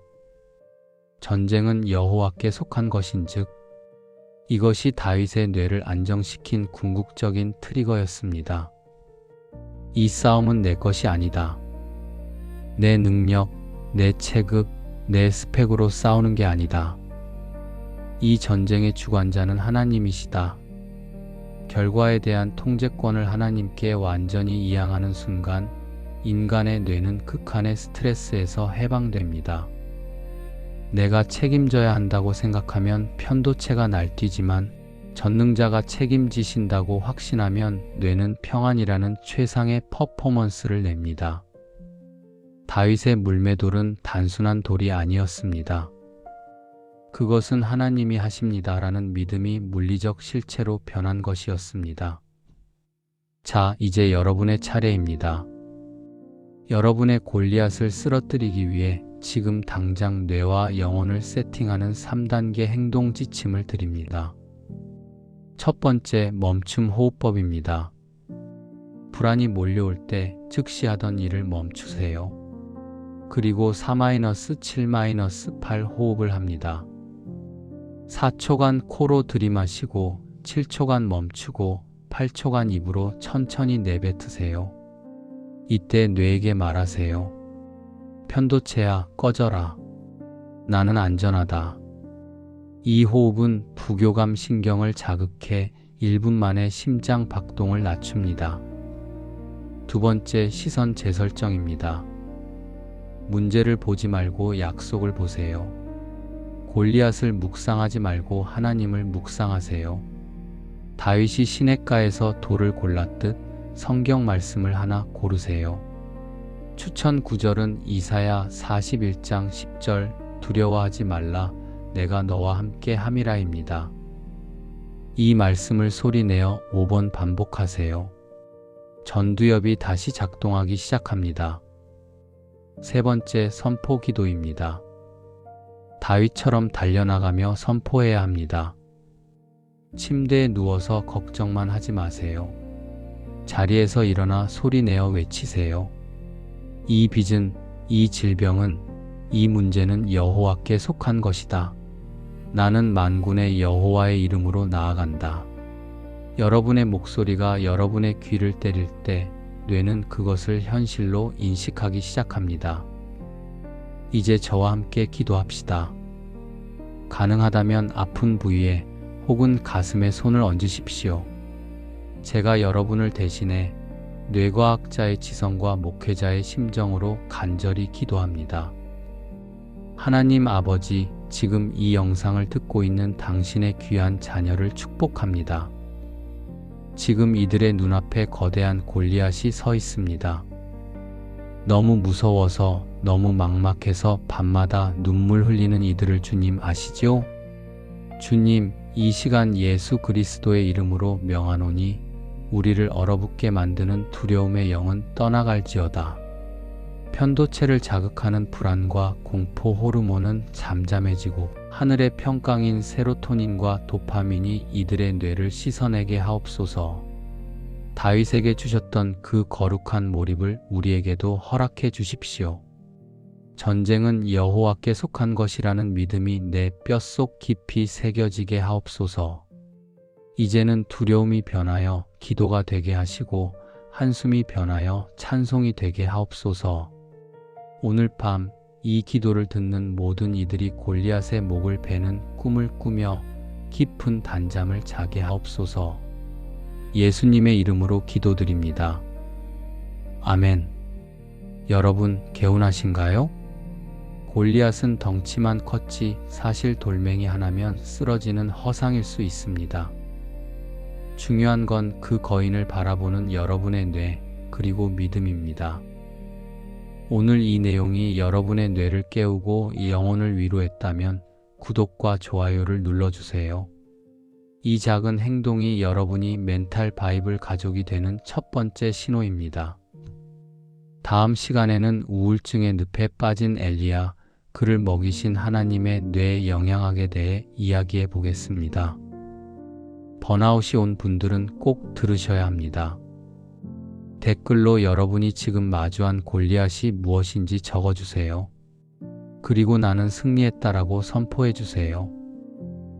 전쟁은 여호와께 속한 것인즉 이것이 다윗의 뇌를 안정시킨 궁극적인 트리거였습니다. 이 싸움은 내 것이 아니다. 내 능력, 내 체급, 내 스펙으로 싸우는 게 아니다. 이 전쟁의 주관자는 하나님이시다. 결과에 대한 통제권을 하나님께 완전히 이양하는 순간 인간의 뇌는 극한의 스트레스에서 해방됩니다. 내가 책임져야 한다고 생각하면 편도체가 날뛰지만 전능자가 책임지신다고 확신하면 뇌는 평안이라는 최상의 퍼포먼스를 냅니다. 다윗의 물매돌은 단순한 돌이 아니었습니다. 그것은 하나님이 하십니다라는 믿음이 물리적 실체로 변한 것이었습니다. 자, 이제 여러분의 차례입니다. 여러분의 골리앗을 쓰러뜨리기 위해 지금 당장 뇌와 영혼을 세팅하는 3단계 행동 지침을 드립니다. 첫 번째, 멈춤 호흡법입니다. 불안이 몰려올 때 즉시 하던 일을 멈추세요. 그리고 4-7-8 호흡을 합니다. 4초간 코로 들이마시고 7초간 멈추고 8초간 입으로 천천히 내뱉으세요. 이때 뇌에게 말하세요. 편도체야, 꺼져라. 나는 안전하다. 이 호흡은 부교감 신경을 자극해 1분 만에 심장 박동을 낮춥니다. 두 번째, 시선 재설정입니다. 문제를 보지 말고 약속을 보세요. 골리앗을 묵상하지 말고 하나님을 묵상하세요. 다윗이 시냇가에서 돌을 골랐듯 성경 말씀을 하나 고르세요. 추천 구절은 이사야 41장 10절 두려워하지 말라 내가 너와 함께 함이라입니다. 이 말씀을 소리내어 5번 반복하세요. 전두엽이 다시 작동하기 시작합니다. 세 번째, 선포 기도입니다. 다윗처럼 달려나가며 선포해야 합니다. 침대에 누워서 걱정만 하지 마세요. 자리에서 일어나 소리내어 외치세요. 이 빚은, 이 질병은, 이 문제는 여호와께 속한 것이다. 나는 만군의 여호와의 이름으로 나아간다. 여러분의 목소리가 여러분의 귀를 때릴 때 뇌는 그것을 현실로 인식하기 시작합니다. 이제 저와 함께 기도합시다. 가능하다면 아픈 부위에 혹은 가슴에 손을 얹으십시오. 제가 여러분을 대신해 뇌과학자의 지성과 목회자의 심정으로 간절히 기도합니다. 하나님 아버지, 지금 이 영상을 듣고 있는 당신의 귀한 자녀를 축복합니다. 지금 이들의 눈앞에 거대한 골리앗이 서 있습니다. 너무 무서워서, 너무 막막해서 밤마다 눈물 흘리는 이들을 주님 아시죠? 주님, 이 시간 예수 그리스도의 이름으로 명하노니 우리를 얼어붙게 만드는 두려움의 영은 떠나갈지어다. 편도체를 자극하는 불안과 공포 호르몬은 잠잠해지고 하늘의 평강인 세로토닌과 도파민이 이들의 뇌를 씻어내게 하옵소서. 다윗에게 주셨던 그 거룩한 몰입을 우리에게도 허락해 주십시오. 전쟁은 여호와께 속한 것이라는 믿음이 내 뼛속 깊이 새겨지게 하옵소서. 이제는 두려움이 변하여 기도가 되게 하시고 한숨이 변하여 찬송이 되게 하옵소서. 오늘 밤 이 기도를 듣는 모든 이들이 골리앗의 목을 베는 꿈을 꾸며 깊은 단잠을 자게 하옵소서. 예수님의 이름으로 기도드립니다. 아멘. 여러분 개운하신가요? 골리앗은 덩치만 컸지 사실 돌멩이 하나면 쓰러지는 허상일 수 있습니다. 중요한 건 그 거인을 바라보는 여러분의 뇌 그리고 믿음입니다. 오늘 이 내용이 여러분의 뇌를 깨우고 영혼을 위로했다면 구독과 좋아요를 눌러주세요. 이 작은 행동이 여러분이 멘탈 바이블 가족이 되는 첫 번째 신호입니다. 다음 시간에는 우울증의 늪에 빠진 엘리야, 그를 먹이신 하나님의 뇌 영양학에 대해 이야기해 보겠습니다. 번아웃이 온 분들은 꼭 들으셔야 합니다. 댓글로 여러분이 지금 마주한 골리앗이 무엇인지 적어주세요. 그리고 나는 승리했다라고 선포해주세요.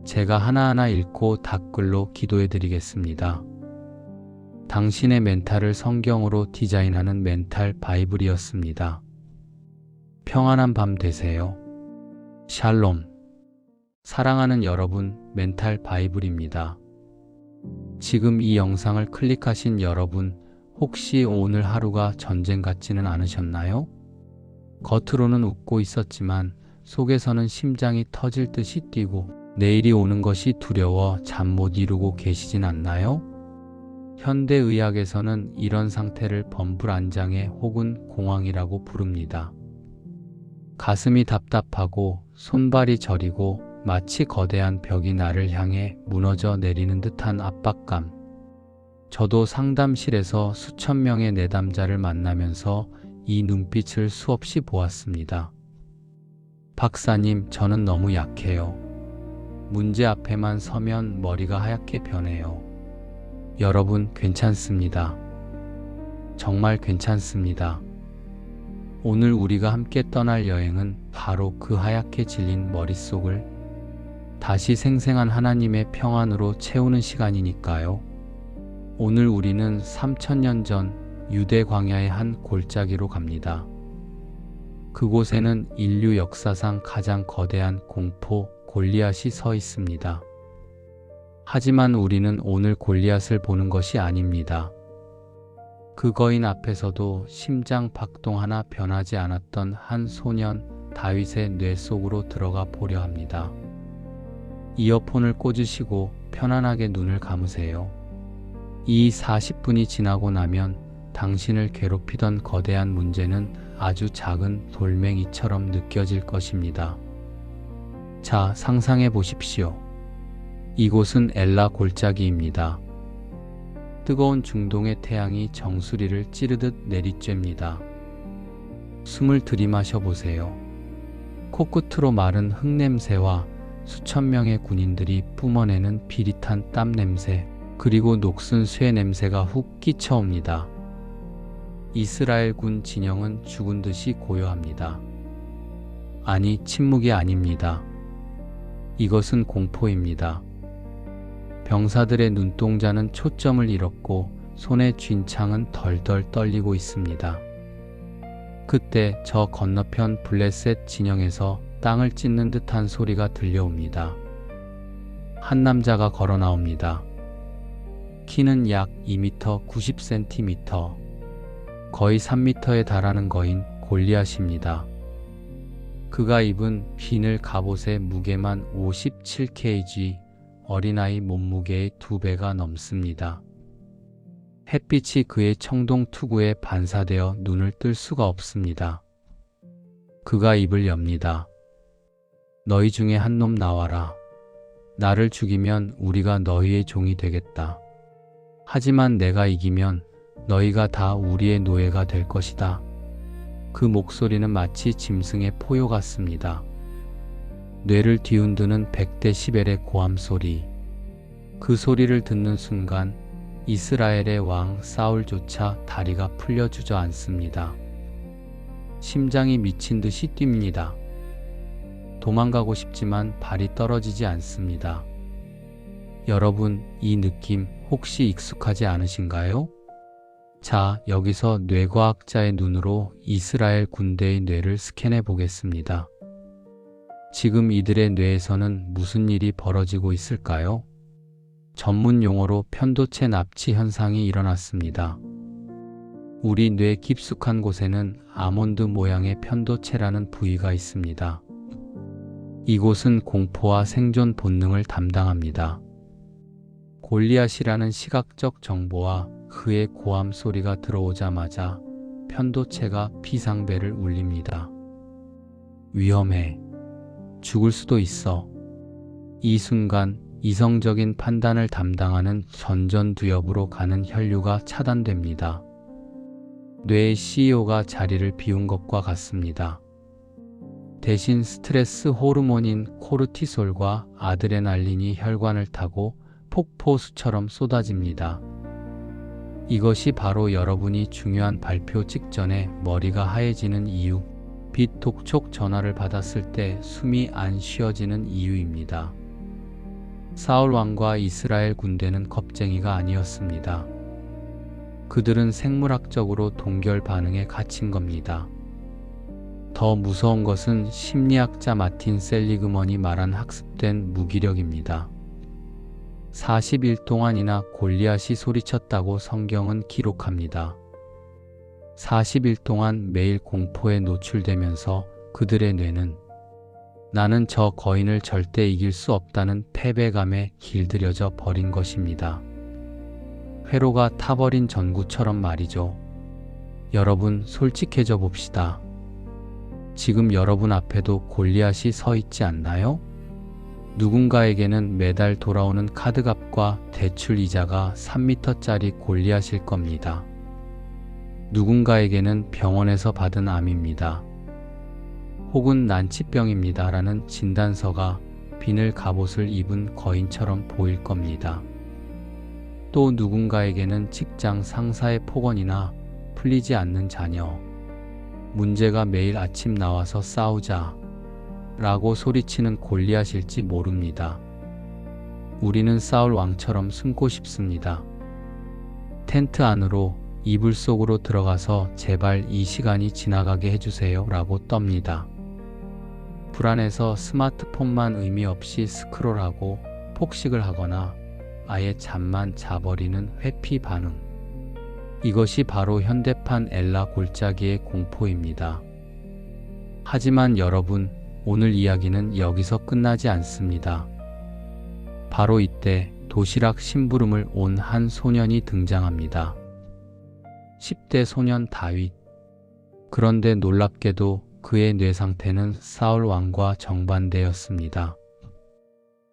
제가 하나하나 읽고 답글로 기도해 드리겠습니다. 당신의 멘탈을 성경으로 디자인하는 멘탈 바이블이었습니다. 평안한 밤 되세요. 샬롬. 사랑하는 여러분, 멘탈 바이블입니다. 지금 이 영상을 클릭하신 여러분, 혹시 오늘 하루가 전쟁 같지는 않으셨나요? 겉으로는 웃고 있었지만 속에서는 심장이 터질 듯이 뛰고 내일이 오는 것이 두려워 잠 못 이루고 계시진 않나요? 현대의학에서는 이런 상태를 범불안장애 혹은 공황이라고 부릅니다. 가슴이 답답하고 손발이 저리고 마치 거대한 벽이 나를 향해 무너져 내리는 듯한 압박감. 저도 상담실에서 수천 명의 내담자를 만나면서 이 눈빛을 수없이 보았습니다. 박사님, 저는 너무 약해요. 문제 앞에만 서면 머리가 하얗게 변해요. 여러분, 괜찮습니다. 정말 괜찮습니다. 오늘 우리가 함께 떠날 여행은 바로 그 하얗게 질린 머릿속을 다시 생생한 하나님의 평안으로 채우는 시간이니까요. 오늘 우리는 3000년 전 유대 광야의 한 골짜기로 갑니다. 그곳에는 인류 역사상 가장 거대한 공포 골리앗이 서 있습니다. 하지만 우리는 오늘 골리앗을 보는 것이 아닙니다. 그 거인 앞에서도 심장 박동 하나 변하지 않았던 한 소년 다윗의 뇌 속으로 들어가 보려 합니다. 이어폰을 꽂으시고 편안하게 눈을 감으세요. 이 40분이 지나고 나면 당신을 괴롭히던 거대한 문제는 아주 작은 돌멩이처럼 느껴질 것입니다. 자, 상상해 보십시오. 이곳은 엘라 골짜기입니다. 뜨거운 중동의 태양이 정수리를 찌르듯 내리쬐입니다. 숨을 들이마셔 보세요. 코끝으로 마른 흙냄새와 수천 명의 군인들이 뿜어내는 비릿한 땀 냄새, 그리고 녹슨 쇠 냄새가 훅 끼쳐옵니다. 이스라엘 군 진영은 죽은 듯이 고요합니다. 아니, 침묵이 아닙니다. 이것은 공포입니다. 병사들의 눈동자는 초점을 잃었고 손에 쥔 창은 덜덜 떨리고 있습니다. 그때 저 건너편 블레셋 진영에서 땅을 찢는 듯한 소리가 들려옵니다. 한 남자가 걸어 나옵니다. 키는 약 2m 90cm, 거의 3m에 달하는 거인 골리앗입니다. 그가 입은 비늘 갑옷의 무게만 57kg, 어린아이 몸무게의 2배가 넘습니다. 햇빛이 그의 청동 투구에 반사되어 눈을 뜰 수가 없습니다. 그가 입을 엽니다. 너희 중에 한 놈 나와라. 나를 죽이면 우리가 너희의 종이 되겠다. 하지만 내가 이기면 너희가 다 우리의 노예가 될 것이다. 그 목소리는 마치 짐승의 포효 같습니다. 뇌를 뒤흔드는 100데시벨의 고함 소리. 그 소리를 듣는 순간 이스라엘의 왕 사울조차 다리가 풀려 주저앉습니다. 심장이 미친 듯이 뜁니다. 도망가고 싶지만 발이 떨어지지 않습니다. 여러분, 이 느낌 혹시 익숙하지 않으신가요? 자, 여기서 뇌과학자의 눈으로 이스라엘 군대의 뇌를 스캔해 보겠습니다. 지금 이들의 뇌에서는 무슨 일이 벌어지고 있을까요? 전문 용어로 편도체 납치 현상이 일어났습니다. 우리 뇌 깊숙한 곳에는 아몬드 모양의 편도체라는 부위가 있습니다. 이곳은 공포와 생존 본능을 담당합니다. 골리앗이라는 시각적 정보와 그의 고함 소리가 들어오자마자 편도체가 비상벨을 울립니다. 위험해. 죽을 수도 있어. 이 순간 이성적인 판단을 담당하는 전전두엽으로 가는 혈류가 차단됩니다. 뇌의 CEO가 자리를 비운 것과 같습니다. 대신 스트레스 호르몬인 코르티솔과 아드레날린이 혈관을 타고 폭포수처럼 쏟아집니다. 이것이 바로 여러분이 중요한 발표 직전에 머리가 하얘지는 이유, 빛 독촉 전화를 받았을 때 숨이 안 쉬어지는 이유입니다. 사울 왕과 이스라엘 군대는 겁쟁이가 아니었습니다. 그들은 생물학적으로 동결 반응에 갇힌 겁니다. 더 무서운 것은 심리학자 마틴 셀리그먼이 말한 학습된 무기력입니다. 40일 동안이나 골리앗이 소리쳤다고 성경은 기록합니다. 40일 동안 매일 공포에 노출되면서 그들의 뇌는 나는 저 거인을 절대 이길 수 없다는 패배감에 길들여져 버린 것입니다. 회로가 타버린 전구처럼 말이죠. 여러분, 솔직해져 봅시다. 지금 여러분 앞에도 골리앗이 서 있지 않나요? 누군가에게는 매달 돌아오는 카드값과 대출 이자가 3m짜리 골리앗일 겁니다. 누군가에게는 병원에서 받은 암입니다. 혹은 난치병입니다 라는 진단서가 비늘 갑옷을 입은 거인처럼 보일 겁니다. 또 누군가에게는 직장 상사의 폭언이나 풀리지 않는 자녀, 문제가 매일 아침 나와서 싸우자 라고 소리치는 골리앗일지 모릅니다. 우리는 사울 왕처럼 숨고 싶습니다. 텐트 안으로 이불 속으로 들어가서 제발 이 시간이 지나가게 해주세요 라고 떱니다. 불안해서 스마트폰만 의미 없이 스크롤하고 폭식을 하거나 아예 잠만 자버리는 회피 반응. 이것이 바로 현대판 엘라 골짜기의 공포입니다. 하지만 여러분, 오늘 이야기는 여기서 끝나지 않습니다. 바로 이때 도시락 심부름을 온 한 소년이 등장합니다. 10대 소년 다윗. 그런데 놀랍게도 그의 뇌 상태는 사울 왕과 정반대였습니다.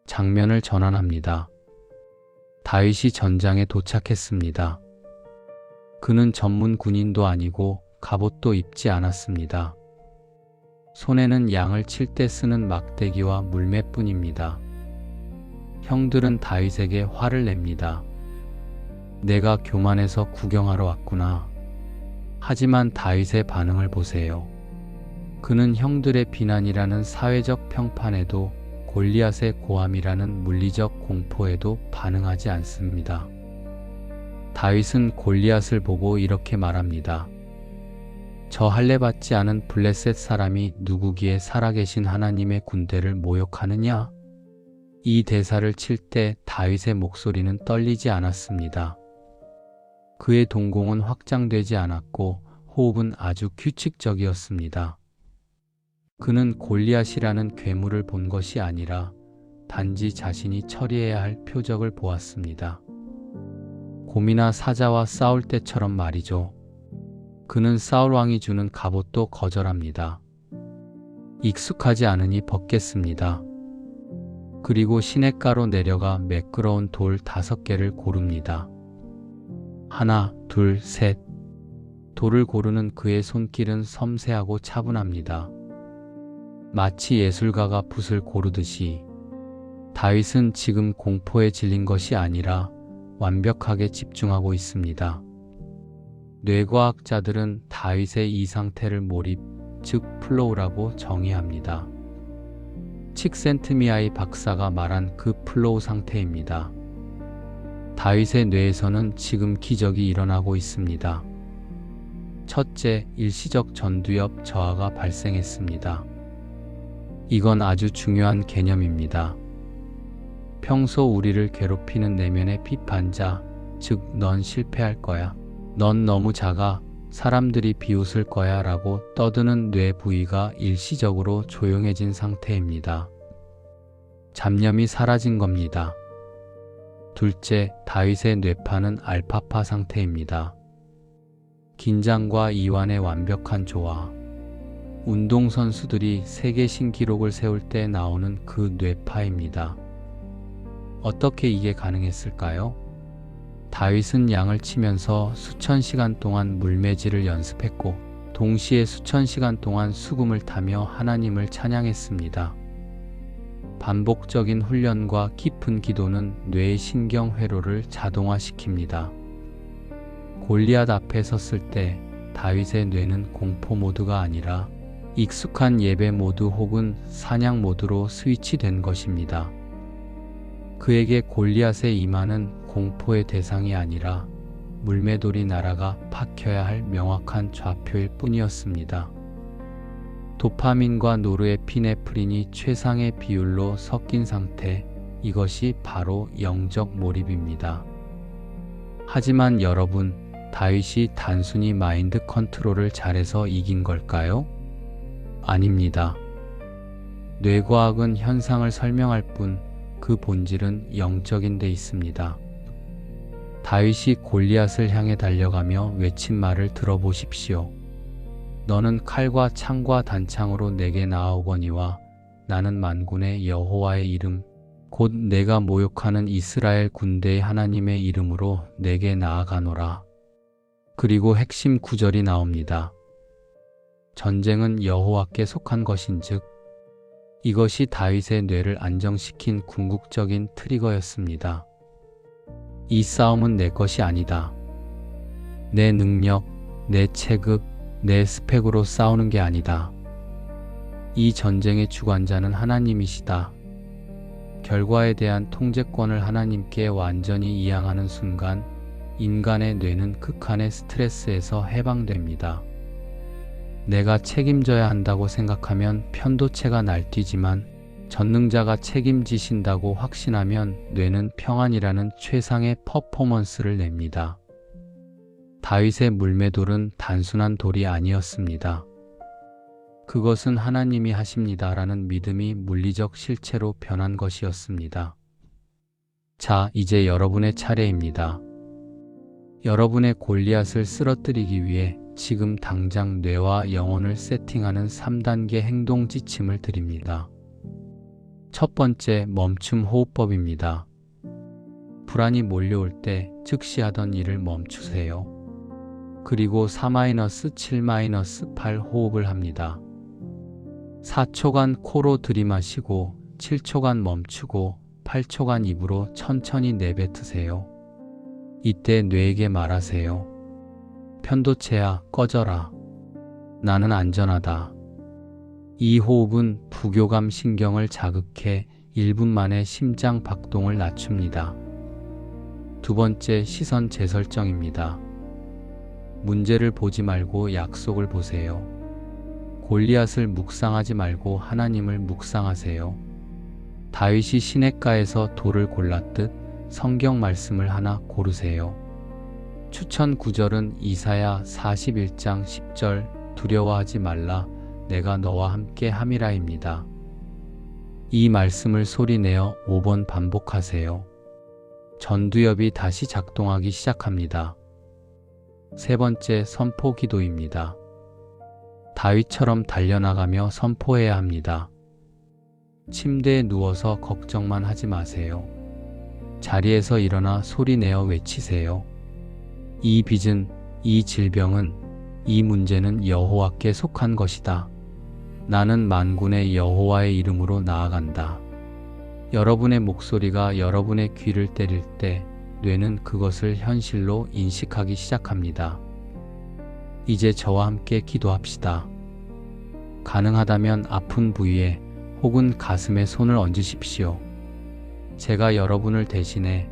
장면을 전환합니다. 다윗이 전장에 도착했습니다. 그는 전문 군인도 아니고 갑옷도 입지 않았습니다. 손에는 양을 칠 때 쓰는 막대기와 물매뿐입니다. 형들은 다윗에게 화를 냅니다. 내가 교만해서 구경하러 왔구나. 하지만 다윗의 반응을 보세요. 그는 형들의 비난이라는 사회적 평판에도 골리앗의 고함이라는 물리적 공포에도 반응하지 않습니다. 다윗은 골리앗을 보고 이렇게 말합니다. 저 할례받지 않은 블레셋 사람이 누구기에 살아계신 하나님의 군대를 모욕하느냐? 이 대사를 칠 때 다윗의 목소리는 떨리지 않았습니다. 그의 동공은 확장되지 않았고 호흡은 아주 규칙적이었습니다. 그는 골리앗이라는 괴물을 본 것이 아니라 단지 자신이 처리해야 할 표적을 보았습니다. 곰이나 사자와 싸울 때처럼 말이죠. 그는 사울 왕이 주는 갑옷도 거절합니다. 익숙하지 않으니 벗겠습니다. 그리고 시냇가로 내려가 매끄러운 돌 5개를 고릅니다. 하나, 둘, 셋. 돌을 고르는 그의 손길은 섬세하고 차분합니다. 마치 예술가가 붓을 고르듯이. 다윗은 지금 공포에 질린 것이 아니라 완벽하게 집중하고 있습니다. 뇌과학자들은 다윗의 이 상태를 몰입, 즉 플로우라고 정의합니다. 칙센트미아이 박사가 말한 그 플로우 상태입니다. 다윗의 뇌에서는 지금 기적이 일어나고 있습니다. 첫째, 일시적 전두엽 저하가 발생했습니다. 이건 아주 중요한 개념입니다. 평소 우리를 괴롭히는 내면의 비판자, 즉 넌 실패할 거야, 넌 너무 작아, 사람들이 비웃을 거야 라고 떠드는 뇌 부위가 일시적으로 조용해진 상태입니다. 잡념이 사라진 겁니다. 둘째, 다윗의 뇌파는 알파파 상태입니다. 긴장과 이완의 완벽한 조화. 운동선수들이 세계 신기록을 세울 때 나오는 그 뇌파입니다. 어떻게 이게 가능했을까요? 다윗은 양을 치면서 수천 시간 동안 물매질을 연습했고 동시에 수천 시간 동안 수금을 타며 하나님을 찬양했습니다. 반복적인 훈련과 깊은 기도는 뇌의 신경 회로를 자동화시킵니다. 골리앗 앞에 섰을 때 다윗의 뇌는 공포 모드가 아니라 익숙한 예배 모드 혹은 사냥 모드로 스위치된 것입니다. 그에게 골리앗의 임하는 공포의 대상이 아니라 물매돌이 날아가 박혀야 할 명확한 좌표일 뿐이었습니다. 도파민과 노르에피네프린이 최상의 비율로 섞인 상태, 이것이 바로 영적 몰입입니다. 하지만 여러분, 다윗이 단순히 마인드 컨트롤을 잘해서 이긴 걸까요? 아닙니다. 뇌과학은 현상을 설명할 뿐 그 본질은 영적인 데 있습니다. 다윗이 골리앗을 향해 달려가며 외친 말을 들어보십시오. 너는 칼과 창과 단창으로 내게 나아오거니와 나는 만군의 여호와의 이름 곧 내가 모욕하는 이스라엘 군대의 하나님의 이름으로 내게 나아가노라. 그리고 핵심 구절이 나옵니다. 전쟁은 여호와께 속한 것인즉 이것이 다윗의 뇌를 안정시킨 궁극적인 트리거였습니다. 이 싸움은 내 것이 아니다. 내 능력, 내 체급, 내 스펙으로 싸우는 게 아니다. 이 전쟁의 주관자는 하나님이시다. 결과에 대한 통제권을 하나님께 완전히 이양하는 순간 인간의 뇌는 극한의 스트레스에서 해방됩니다. 내가 책임져야 한다고 생각하면 편도체가 날뛰지만 전능자가 책임지신다고 확신하면 뇌는 평안이라는 최상의 퍼포먼스를 냅니다. 다윗의 물매돌은 단순한 돌이 아니었습니다. 그것은 하나님이 하십니다라는 믿음이 물리적 실체로 변한 것이었습니다. 자, 이제 여러분의 차례입니다. 여러분의 골리앗을 쓰러뜨리기 위해 지금 당장 뇌와 영혼을 세팅하는 3단계 행동 지침을 드립니다. 첫 번째, 멈춤 호흡법입니다. 불안이 몰려올 때 즉시 하던 일을 멈추세요. 그리고 4-7-8 호흡을 합니다. 4초간 코로 들이마시고 7초간 멈추고 8초간 입으로 천천히 내뱉으세요. 이때 뇌에게 말하세요. 편도체야, 꺼져라. 나는 안전하다. 이 호흡은 부교감 신경을 자극해 1분 만에 심장 박동을 낮춥니다. 두 번째, 시선 재설정입니다. 문제를 보지 말고 약속을 보세요. 골리앗을 묵상하지 말고 하나님을 묵상하세요. 다윗이 시냇가에서 돌을 골랐듯 성경 말씀을 하나 고르세요. 추천 구절은 이사야 41장 10절 두려워하지 말라 내가 너와 함께 함이라입니다. 이 말씀을 소리내어 5번 반복하세요. 전두엽이 다시 작동하기 시작합니다. 세 번째, 선포 기도입니다. 다윗처럼 달려나가며 선포해야 합니다. 침대에 누워서 걱정만 하지 마세요. 자리에서 일어나 소리내어 외치세요. 이 빚은, 이 질병은, 이 문제는 여호와께 속한 것이다. 나는 만군의 여호와의 이름으로 나아간다. 여러분의 목소리가 여러분의 귀를 때릴 때 뇌는 그것을 현실로 인식하기 시작합니다. 이제 저와 함께 기도합시다. 가능하다면 아픈 부위에 혹은 가슴에 손을 얹으십시오. 제가 여러분을 대신해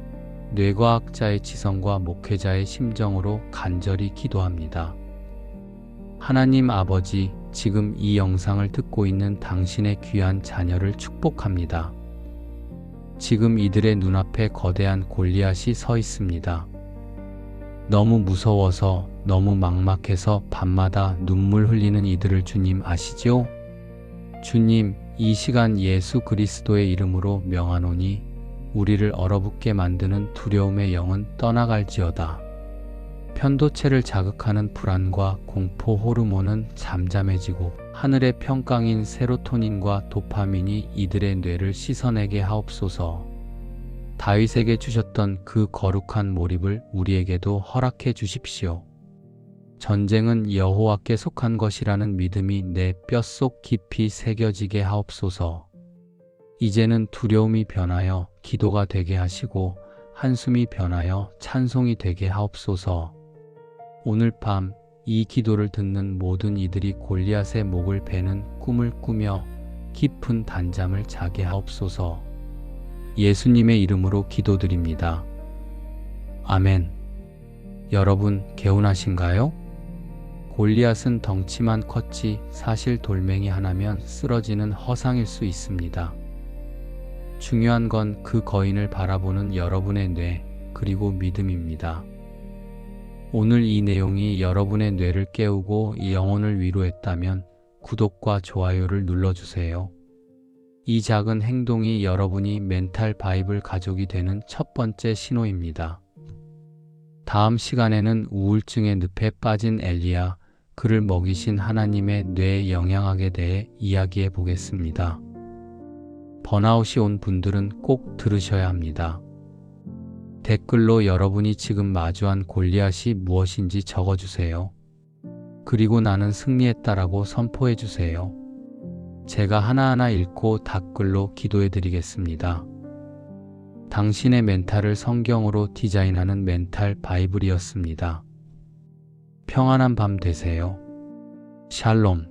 뇌과학자의 지성과 목회자의 심정으로 간절히 기도합니다. 하나님 아버지, 지금 이 영상을 듣고 있는 당신의 귀한 자녀를 축복합니다. 지금 이들의 눈앞에 거대한 골리앗이 서 있습니다. 너무 무서워서, 너무 막막해서 밤마다 눈물 흘리는 이들을 주님 아시죠? 주님, 이 시간 예수 그리스도의 이름으로 명하노니 우리를 얼어붙게 만드는 두려움의 영은 떠나갈지어다. 편도체를 자극하는 불안과 공포 호르몬은 잠잠해지고 하늘의 평강인 세로토닌과 도파민이 이들의 뇌를 씻어내게 하옵소서. 다윗에게 주셨던 그 거룩한 몰입을 우리에게도 허락해 주십시오. 전쟁은 여호와께 속한 것이라는 믿음이 내 뼛속 깊이 새겨지게 하옵소서. 이제는 두려움이 변하여 기도가 되게 하시고 한숨이 변하여 찬송이 되게 하옵소서. 오늘 밤 이 기도를 듣는 모든 이들이 골리앗의 목을 베는 꿈을 꾸며 깊은 단잠을 자게 하옵소서. 예수님의 이름으로 기도드립니다. 아멘. 여러분, 개운하신가요? 골리앗은 덩치만 컸지 사실 돌멩이 하나면 쓰러지는 허상일 수 있습니다. 중요한 건 그 거인을 바라보는 여러분의 뇌, 그리고 믿음입니다. 오늘 이 내용이 여러분의 뇌를 깨우고 영혼을 위로했다면 구독과 좋아요를 눌러주세요. 이 작은 행동이 여러분이 멘탈 바이블 가족이 되는 첫 번째 신호입니다. 다음 시간에는 우울증의 늪에 빠진 엘리야, 그를 먹이신 하나님의 뇌 영양학에 대해 이야기해 보겠습니다. 번아웃이 온 분들은 꼭 들으셔야 합니다. 댓글로 여러분이 지금 마주한 골리앗이 무엇인지 적어주세요. 그리고 나는 승리했다라고 선포해주세요. 제가 하나하나 읽고 답글로 기도해드리겠습니다. 당신의 멘탈을 성경으로 디자인하는 멘탈 바이블이었습니다. 평안한 밤 되세요. 샬롬.